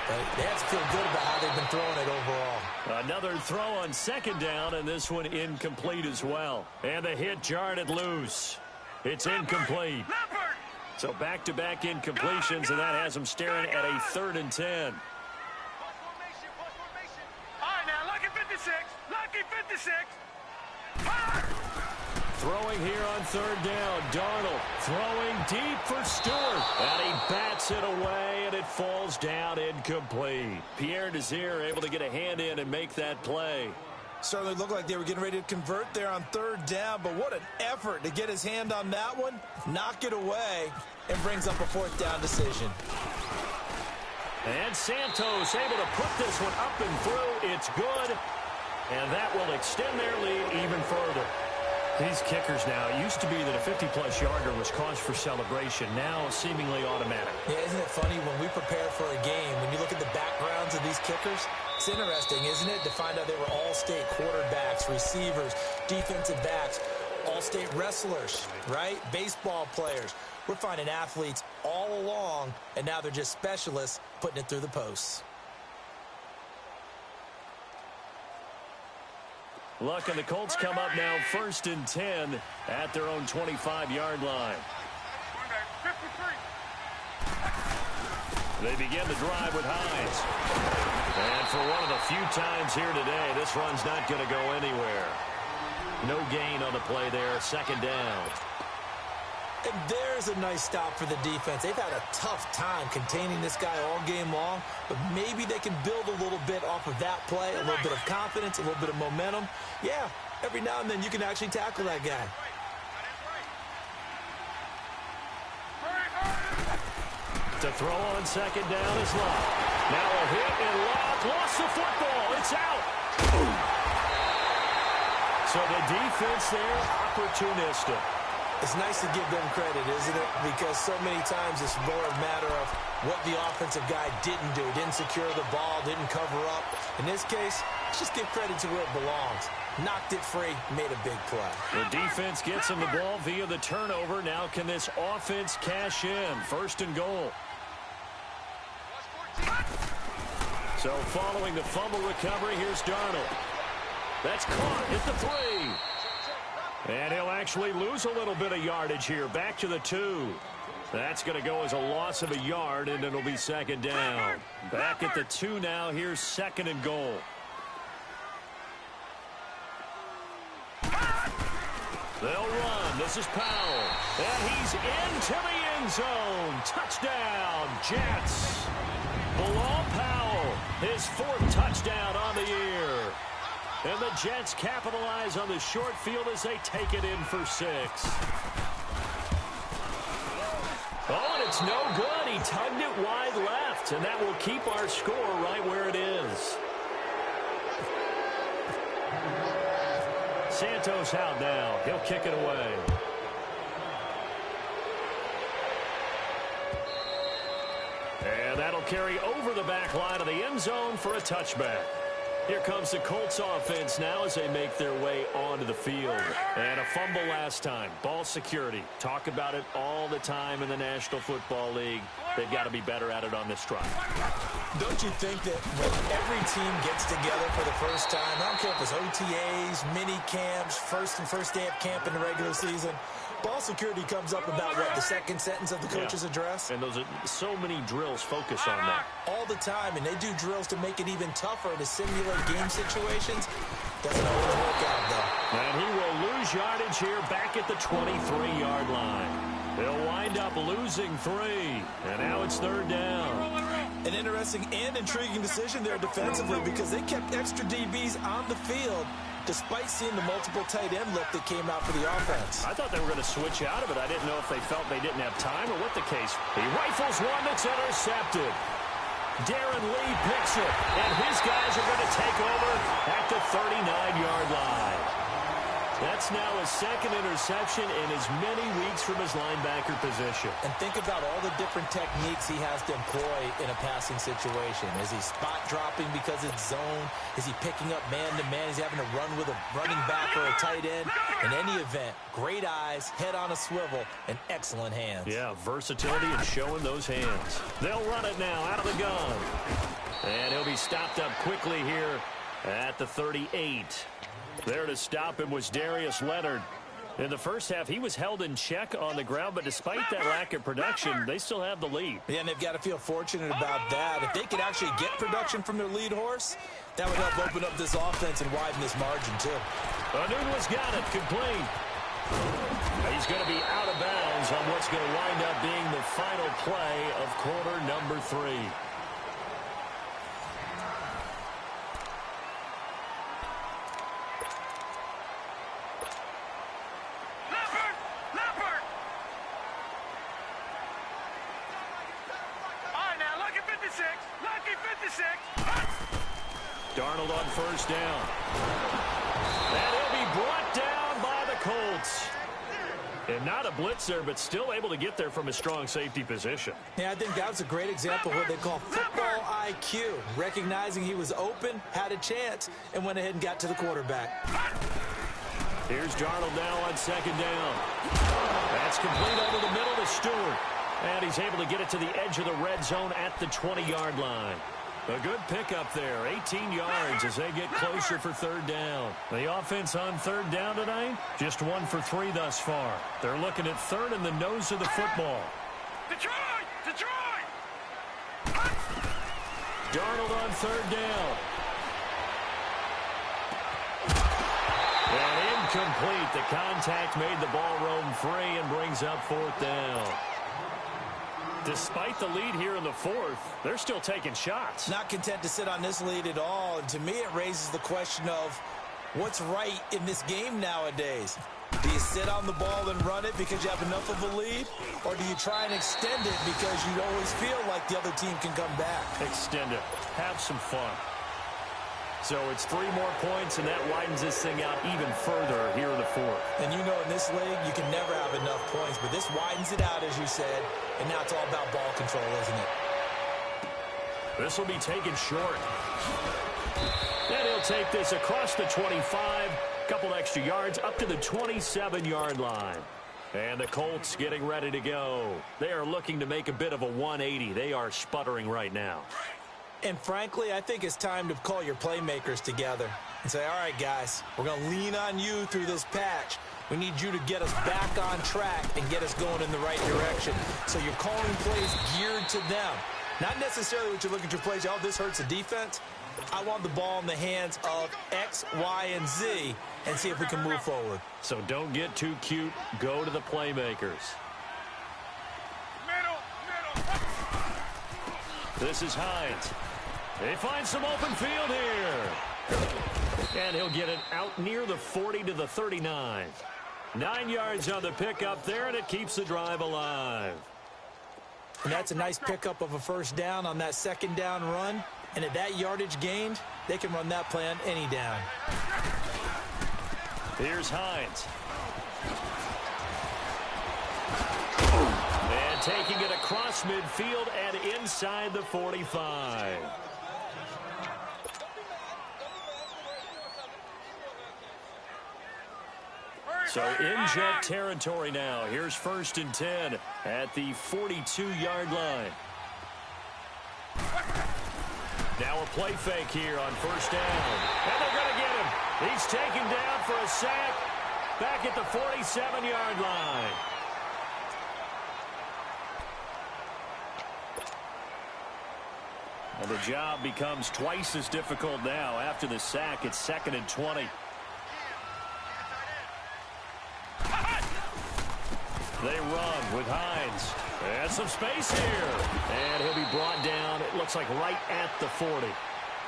But they have to feel good about how they've been throwing it overall. Another throw on 2nd down, and this one incomplete as well. And the hit jarred it loose. It's incomplete. So back-to-back incompletions, and that has them staring at a 3rd and 10. All right, now, lucky 56. Lucky 56. Throwing here on 3rd down. Darnold throwing deep for Stewart. And he bats it away, and it falls down incomplete. Pierre Desir able to get a hand in and make that play. Certainly looked like they were getting ready to convert there on 3rd down, but what an effort to get his hand on that one, knock it away, and brings up a 4th down decision. And Santos able to put this one up and through. It's good, and that will extend their lead even further. These kickers now, it used to be that a 50-plus yarder was cause for celebration. Now seemingly automatic. Yeah, isn't it funny when we prepare for a game, when you look at the backgrounds of these kickers, it's interesting, isn't it, to find out they were all-state quarterbacks, receivers, defensive backs, all-state wrestlers, right? Baseball players. We're finding athletes all along, and now they're just specialists putting it through the posts. Luck and the Colts come up now 1st and 10 at their own 25-yard line. They begin the drive with Hines. And for one of the few times here today, this run's not going to go anywhere. No gain on the play there, 2nd down. And there's a nice stop for the defense. They've had a tough time containing this guy all game long, but maybe they can build a little bit off of that play, a little bit of confidence, a little bit of momentum. Yeah, every now and then you can actually tackle that guy. To throw on 2nd down is Locke. Now a hit and Locke lost the football. It's out. So the defense there, opportunistic. It's nice to give them credit, isn't it? Because so many times it's more a matter of what the offensive guy didn't do. Didn't secure the ball, didn't cover up. In this case, let's just give credit to where it belongs. Knocked it free, made a big play. The defense gets him the ball via the turnover. Now can this offense cash in? 1st and goal. So following the fumble recovery, here's Darnold. That's caught at the 3. And he'll actually lose a little bit of yardage here. Back to the 2. That's going to go as a loss of a yard, and it'll be 2nd down. Back at the 2 now. Here's 2nd and goal. They'll run. This is Powell. And he's into the end zone. Touchdown, Jets. Bilal Powell, his 4th touchdown on the year. And the Jets capitalize on the short field as they take it in for 6. Oh, and it's no good. He tugged it wide left, and that will keep our score right where it is. Santos out now. He'll kick it away. And that'll carry over the back line of the end zone for a touchback. Here comes the Colts offense now as they make their way onto the field. And a fumble last time. Ball security. Talk about it all the time in the National Football League. They've got to be better at it on this drive. Don't you think that when every team gets together for the first time, I don't care if it's OTAs, mini camps, first day of camp in the regular season, ball security comes up about, what, the second sentence of the coach's address? And those are so many drills focus on that. All the time, and they do drills to make it even tougher to simulate game situations. Doesn't always work out, though. And he will lose yardage here back at the 23-yard line. They'll wind up losing 3, and now it's third down. An interesting and intriguing decision there defensively because they kept extra DBs on the field despite seeing the multiple tight end look that came out for the offense. I thought they were going to switch out of it. I didn't know if they felt they didn't have time or what the case. He rifles one that's intercepted. Darren Lee picks it, and his guys are going to take over at the 39-yard line. That's now his second interception in as many weeks from his linebacker position. And think about all the different techniques he has to employ in a passing situation. Is he spot dropping because it's zone? Is he picking up man-to-man? Is he having to run with a running back or a tight end? In any event, great eyes, head on a swivel, and excellent hands. Yeah, versatility and showing those hands. They'll run it now out of the gun. And he'll be stopped up quickly here at the 38. There to stop him was Darius Leonard. In the first half, he was held in check on the ground, but despite that lack of production, they still have the lead. Yeah, and they've got to feel fortunate about that. If they could actually get production from their lead horse, that would help open up this offense and widen this margin, too. Anunwa's got it, complete. He's going to be out of bounds on what's going to wind up being the final play of quarter number 3. Darnold on first down. And he'll be brought down by the Colts. And not a blitzer, but still able to get there from a strong safety position. Yeah, I think that was a great example of what they call football IQ. Recognizing he was open, had a chance, and went ahead and got to the quarterback. Here's Darnold now on second down. That's complete over the middle to Stewart. And he's able to get it to the edge of the red zone at the 20-yard line. A good pickup there, 18 yards as they get closer for third down. The offense on third down tonight, just 1 for 3 thus far. They're looking at third in the nose of the football. Detroit! Darnold on third down. And incomplete. The contact made the ball roam free and brings up fourth down. Despite the lead here in the fourth, they're still taking shots. Not content to sit on this lead at all. And to me, it raises the question of what's right in this game nowadays. Do you sit on the ball and run it because you have enough of a lead? Or do you try and extend it because you always feel like the other team can come back? Extend it. Have some fun. So it's 3 more points, and that widens this thing out even further here in the fourth. And you know in this league, you can never have enough points, but this widens it out, as you said, and now it's all about ball control, isn't it? This will be taken short. And he'll take this across the 25, couple extra yards, up to the 27-yard line. And the Colts getting ready to go. They are looking to make a bit of a 180. They are sputtering right now. And frankly, I think it's time to call your playmakers together and say, all right, guys, we're going to lean on you through this patch. We need you to get us back on track and get us going in the right direction. So you're calling plays geared to them. Not necessarily what you look at your plays, oh, this hurts the defense. I want the ball in the hands of X, Y, and Z and see if we can move forward. So don't get too cute. Go to the playmakers. This is Hines. They find some open field here. And he'll get it out near the 40 to the 39. 9 yards on the pickup there, and it keeps the drive alive. And that's a nice pickup of a first down on that second down run. And at that yardage gained, they can run that play on any down. Here's Hines. And taking it across midfield and inside the 45. So in Jet territory now. Here's 1st and 10 at the 42-yard line. Now a play fake here on 1st down. And they're going to get him. He's taken down for a sack back at the 47-yard line. And the job becomes twice as difficult now. After the sack, it's 2nd and 20. They run with Hines. And some space here. And he'll be brought down, it looks like right at the 40.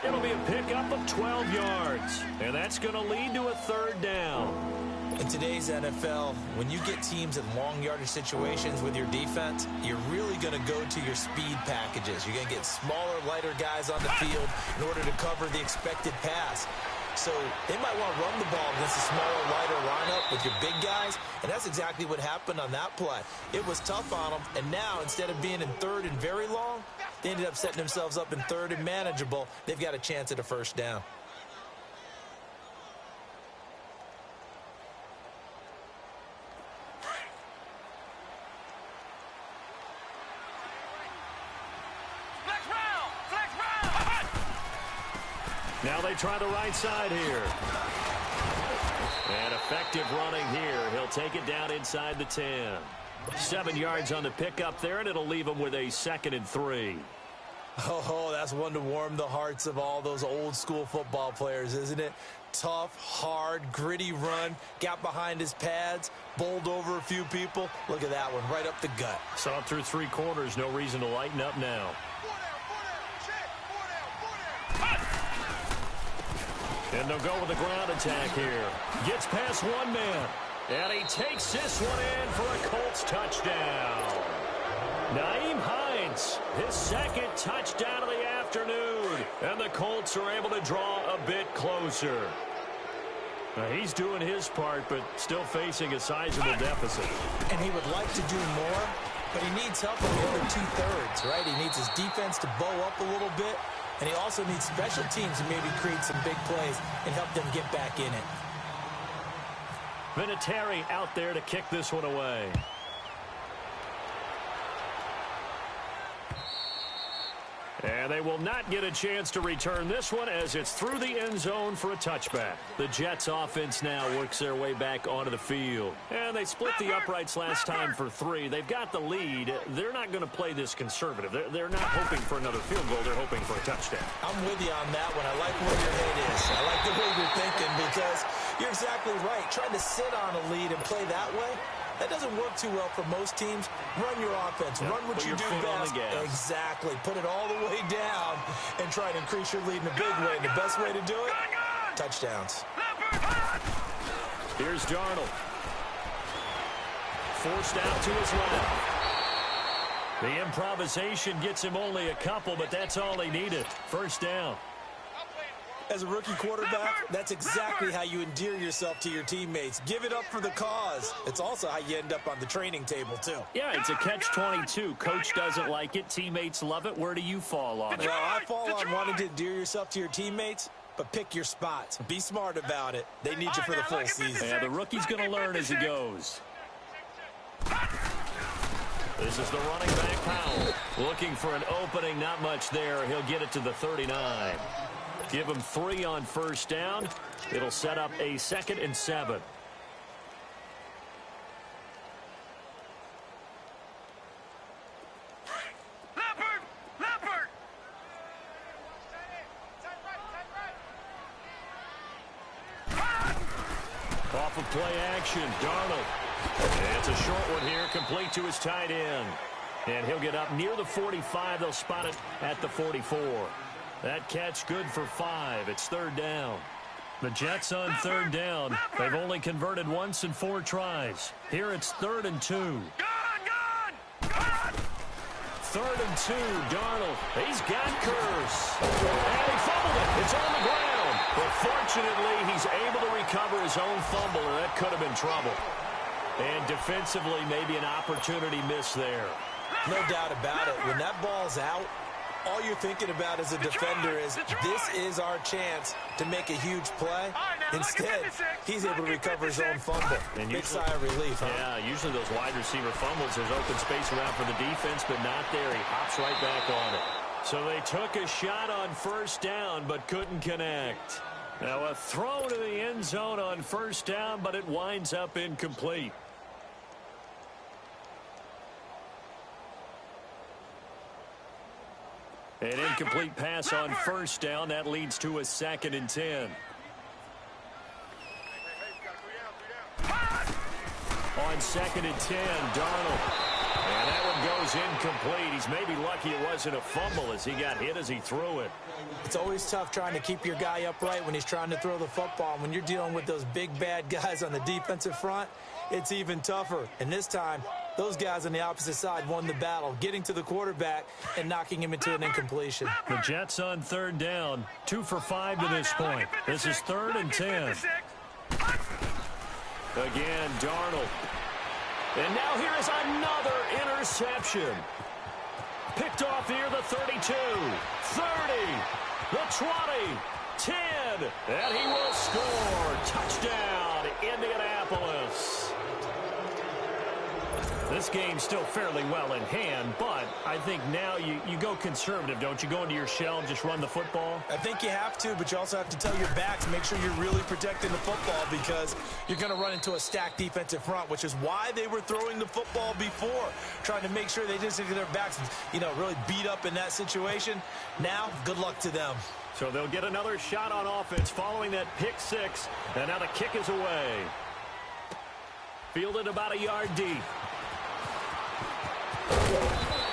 It'll be a pickup of 12 yards. And that's going to lead to a 3rd down. In today's NFL, when you get teams in long yardage situations with your defense, you're really going to go to your speed packages. You're going to get smaller, lighter guys on the field in order to cover the expected pass. So they might want to run the ball against a smaller, lighter lineup with your big guys, and that's exactly what happened on that play. It was tough on them, and now instead of being in 3rd and very long, they ended up setting themselves up in 3rd and manageable. They've got a chance at a 1st down. Now they try the right side here. And effective running here. He'll take it down inside the 10. 7 yards on the pickup there, and it'll leave him with a 2nd and 3. Oh, that's one to warm the hearts of all those old school football players, isn't it? Tough, hard, gritty run. Got behind his pads, bowled over a few people. Look at that one, right up the gut. Saw through 3 quarters. No reason to lighten up now. And they'll go with a ground attack here. Gets past one man. And he takes this one in for a Colts touchdown. Nyheim Hines, his 2nd touchdown of the afternoon. And the Colts are able to draw a bit closer. Now, he's doing his part, but still facing a sizable deficit. And he would like to do more, but he needs help in the other 2/3, right? He needs his defense to bow up a little bit. And he also needs special teams to maybe create some big plays and help them get back in it. Vinatieri out there to kick this one away. And they will not get a chance to return this one as it's through the end zone for a touchback. The Jets offense now works their way back onto the field. And they split the uprights last time for 3. They've got the lead. They're not going to play this conservative. They're not hoping for another field goal. They're hoping for a touchdown. I'm with you on that one. I like where your head is. I like the way you're thinking because you're exactly right. Trying to sit on a lead and play that way, that doesn't work too well for most teams. Run your offense. Run what you do best. Exactly. Put it all the way down and try to increase your lead in a big way. And the best way to do it, touchdowns. Here's Darnold. Forced out to his left. The improvisation gets him only a couple, but that's all he needed. 1st down. As a rookie quarterback, that's exactly how you endear yourself to your teammates. Give it up for the cause. It's also how you end up on the training table, too. Yeah, it's a catch-22. Coach doesn't like it. Teammates love it. Where do you fall on it? Well, I fall on wanting to endear yourself to your teammates, but pick your spots. Be smart about it. They need you for the full season. Yeah, the rookie's going to learn as he goes. This is the running back, Powell. Looking for an opening, not much there. He'll get it to the 39. Give him 3 on 1st down. It'll set up a 2nd and 7. Leopard! Off of play action, Darnold. And it's a short one here, complete to his tight end. And he'll get up near the 45. They'll spot it at the 44. That catch good for 5. It's 3rd down. The Jets on 3rd down. They've only converted once in 4 tries. Here it's 3rd and 2. Gone! 3rd and 2. Darnold. He's got Curse. And he fumbled it. It's on the ground. But fortunately, he's able to recover his own fumble, and that could have been trouble. And defensively, maybe an opportunity miss there. No doubt about it. When that ball's out, all you're thinking about as a defender is this is our chance to make a huge play. Instead, he's able to recover his own fumble. And big sigh of relief, huh? Yeah, usually those wide receiver fumbles, there's open space around for the defense, but not there. He hops right back on it. So they took a shot on first down, but couldn't connect. Now a throw to the end zone on first down, but it winds up incomplete. An incomplete pass on first down. That leads to a 2nd and 10. On 2nd and 10, Darnold. And that one goes incomplete. He's maybe lucky it wasn't a fumble as he got hit as he threw it. It's always tough trying to keep your guy upright when he's trying to throw the football. When you're dealing with those big, bad guys on the defensive front, it's even tougher. And this time, those guys on the opposite side won the battle, getting to the quarterback and knocking him into an incompletion. The Jets on 3rd down, 2 for 5 to this point. This is 3rd and 10. Again, Darnold. And now here is another interception. Picked off near the 32, 30, the 20, 10, and he will score. Touchdown, Indianapolis. This game's still fairly well in hand, but I think now you go conservative, don't you? Go into your shell and just run the football? I think you have to, but you also have to tell your backs, make sure you're really protecting the football because you're going to run into a stacked defensive front, which is why they were throwing the football before, trying to make sure they didn't get their backs, really beat up in that situation. Now, good luck to them. So they'll get another shot on offense following that pick 6, and now the kick is away. Fielded about a yard deep.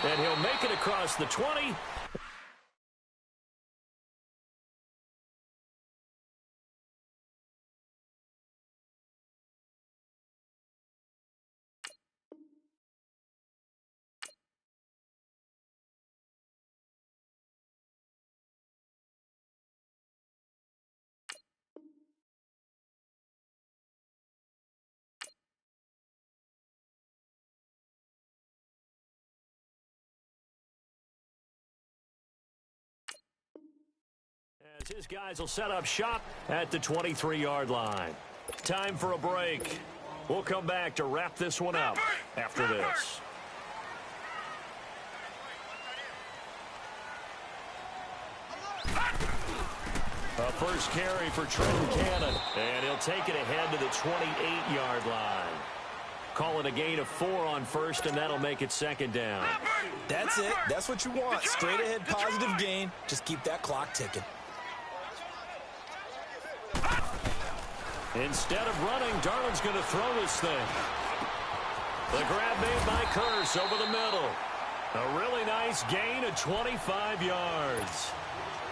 And he'll make it across the 20. As his guys will set up shop at the 23-yard line. Time for a break. We'll come back to wrap this one up after this. A first carry for Trenton Cannon, and he'll take it ahead to the 28-yard line. Call it a gain of 4 on first, and that'll make it 2nd down. That's it. That's what you want. Straight ahead, positive gain. Just keep that clock ticking. Instead of running, Darnold's going to throw this thing. The grab made by Curse over the middle. A really nice gain of 25 yards.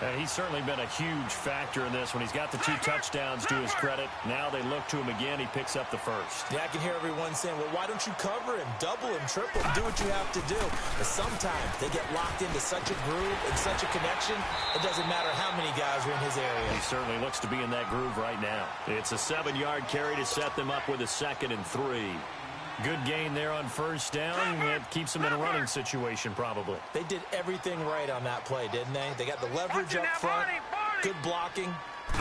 And he's certainly been a huge factor in this when he's got the 2 touchdowns to his credit. Now they look to him again. He picks up the first. Yeah, I can hear everyone saying, well, why don't you cover him, double him, triple him, do what you have to do. But sometimes they get locked into such a groove and such a connection, it doesn't matter how many guys are in his area. He certainly looks to be in that groove right now. It's a 7-yard carry to set them up with a 2nd and 3. Good gain there on first down. It keeps them in a running situation, probably. They did everything right on that play, didn't they? They got the leverage up front, good blocking,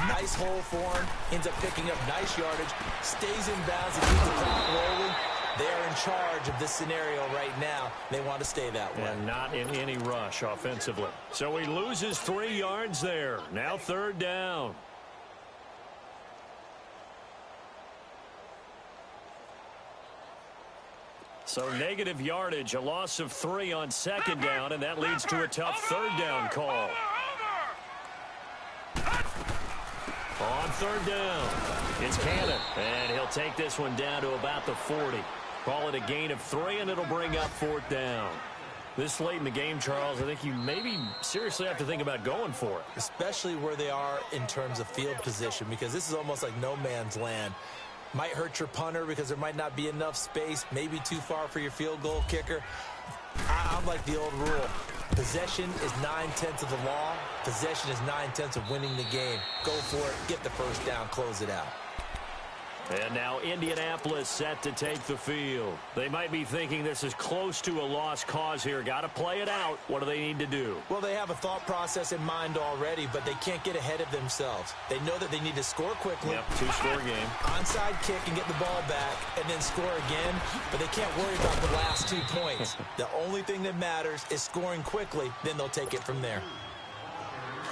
nice hole for him, ends up picking up nice yardage, stays in bounds and keeps the clock rolling. They're in charge of this scenario right now. They want to stay that way. And not in any rush offensively. So he loses 3 yards there. Now 3rd down. So negative yardage, a loss of 3 on 2nd down, and that leads to a tough 3rd down call. On 3rd down, it's Cannon, and he'll take this one down to about the 40. Call it a gain of 3, and it'll bring up 4th down. This late in the game, Charles, I think you maybe seriously have to think about going for it. Especially where they are in terms of field position, because this is almost like no man's land. Might hurt your punter because there might not be enough space, maybe too far for your field goal kicker. I'm like the old rule. Possession is 9/10 of the law. Possession is 9/10 of winning the game. Go for it. Get the first down. Close it out. And now Indianapolis set to take the field. They might be thinking this is close to a lost cause here. Got to play it out. What do they need to do? Well, they have a thought process in mind already, but they can't get ahead of themselves. They know that they need to score quickly. Yep, two-score game. Onside kick and get the ball back and then score again, but they can't worry about the last 2 points. The only thing that matters is scoring quickly, then they'll take it from there.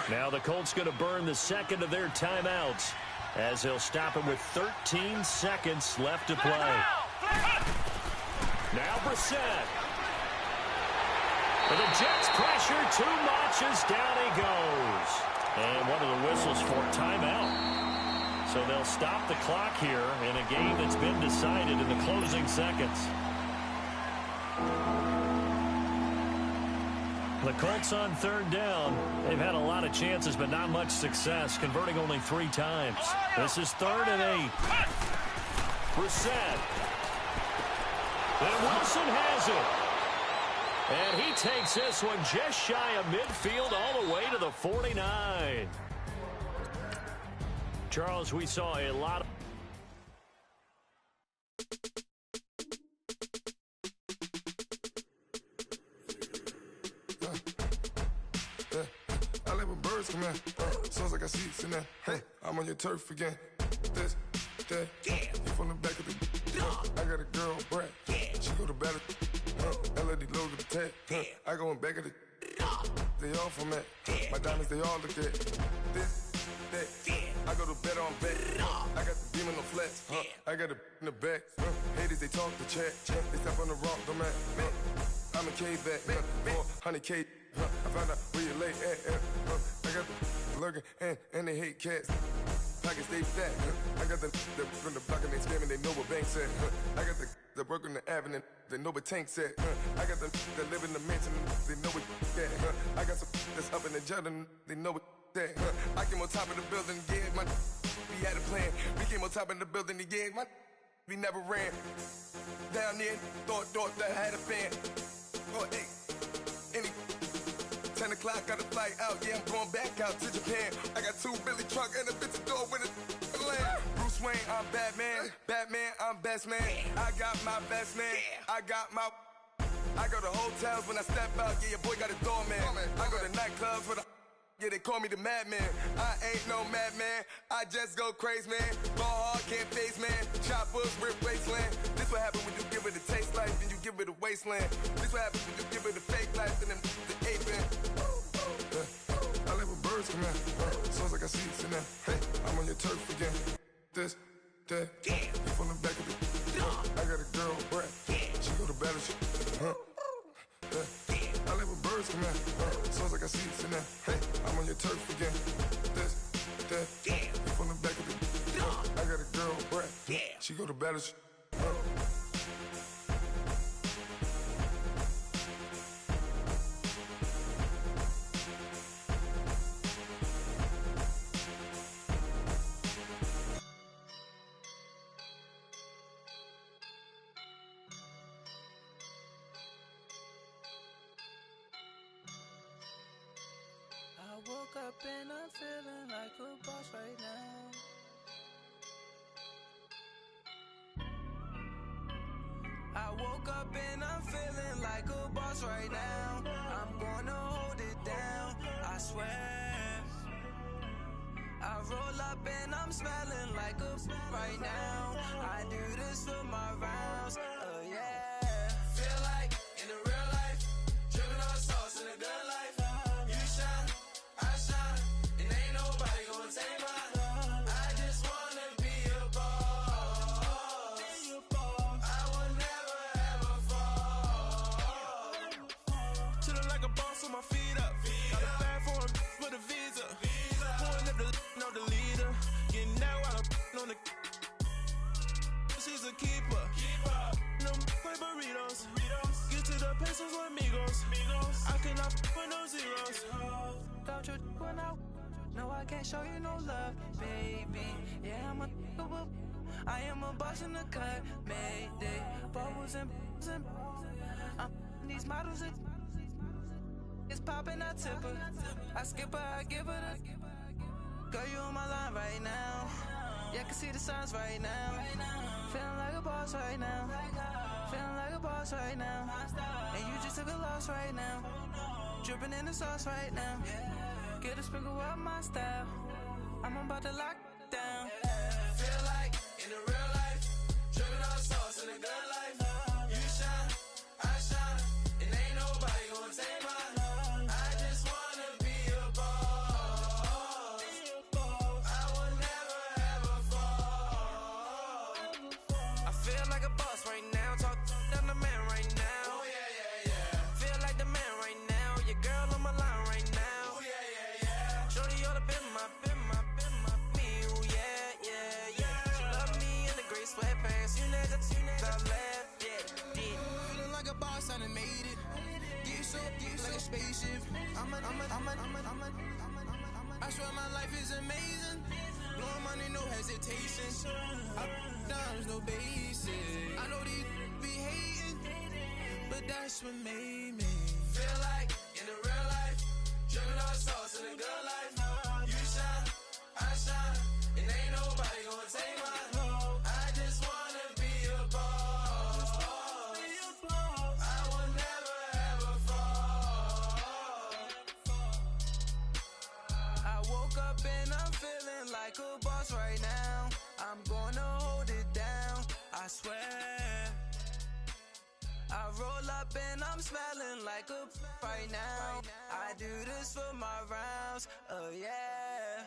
Now the Colts going to burn the second of their timeouts, as they'll stop him with 13 seconds left to play. Now Brissett. And the Jets pressure too much as down he goes. And one of the whistles for timeout. So they'll stop the clock here in a game that's been decided in the closing seconds. The Colts on third down. They've had a lot of chances, but not much success, converting only 3 times. This is 3rd and 8. Brissett. And Wilson has it. And he takes this one just shy of midfield all the way to the 49. Charles, we saw a lot of... Come in, sounds like I see it in there. Hey, I'm on your turf again. This, that, you from the back of the. I got a girl, Brad. She go to battle. LED logo the tag. I go in back of the. They all from that. My diamonds, they all look at. This, that. I go to bed on bed. I got the beam in the flats. I got it in the back. Haters, they talk the chat. They step on the rock, the man. I'm a K-back. 400K. I found out where you lay at. I got the lurking and they hate cats. Pockets stay fat. I got the from the block and they scamming, they know what banks at. I got the work on the avenue, they know what tanks at. I got the that live in the mansion, they know what that. I got some that's up in the jungle, they know what that. I came on top of the building, yeah, my we had a plan. We came on top of the building, yeah, my we never ran. Down there, thought that I had a fan. Oh, hey, any 10 o'clock, got a flight out, yeah, I'm going back out to Japan. I got 2 Billy truck and a bitch door with a land. Bruce Wayne, I'm Batman. Batman, I'm best man. I got my best man. I got my... I go to hotels when I step out, yeah, your boy got a doorman. I go to nightclubs with a... Yeah, they call me the madman. I ain't no madman. I just go crazy, man. Ball hard, can't face, man. Choppers, rip wasteland. This what happens when you give it a taste life and you give it a wasteland. This what happens when you give it a fake life and then the aping. I live with birds come in. Sounds like I see it in there. Hey, I'm on your turf again. This, that. You from the back of the. I got a girl, Brad. She go to battle shit. I live with birds come in. Sounds like I see it in there. Hey, I'm on your turf again. This, that. You from the back of the. I got a girl, Brad. She go to battle shit. Woke up and I'm feeling like a boss right now. I woke up and I'm feeling like a boss right now. I'm gonna hold it down, I swear. I roll up and I'm smelling like a right now. I do this for my rounds, yeah. Feel like in the real life, dripping on sauce in a good life. You shine, I shine, and ain't nobody gonna take mine. I just wanna be a boss. I will never ever fall. Chillin' like a boss with my feet up. Got a bag for him with a visa. Pulling up the know the leader. Getting that while I'm on the. She's a keeper. No play burritos. Get to the pesos with amigos. I cannot with no zeros. Don't you when no, I can't show you no love, baby. Yeah, I am a boss in the cut, Mayday. Bubbles and I'm these models. It's popping, I tip her. I skip her, I give her the. Girl, you on my line right now. Yeah, I can see the signs right now. Feeling like a boss right now. Feeling like a boss right now. And you just took a loss right now. Dripping in the sauce right now. Get a sprinkle of my style. I'm about to lock down. Feel like in the real life, dripping all sauce in the good life. You shine, I shine, and ain't nobody gonna take mine. I just wanna be a boss. I will never ever fall. I feel like a boss right now. Talk to the man right now. Oh yeah, yeah, yeah. Feel like the man right now. Your girl on my line right now. Oh yeah, yeah, yeah. Shorty ought to been my me. Oh yeah, yeah, yeah. She love me in the gray sweatpants. You never left. Yeah, yeah. Feeling like a boss, I done made it. Get so like a spaceship. I swear my life is amazing. Blowing money, no hesitation. Dimes, no basic. I know these be hating, but that's what made me. Feel like in the real life, dripping all sauce in the good life. You shine, I shine, and ain't nobody gonna take mine. I just wanna be a boss. I will never ever fall. I woke up and I'm feeling like a boss right now. I'm gonna hold it down, I swear. I roll up and I'm smelling like a right now. I do this for my rounds, oh yeah.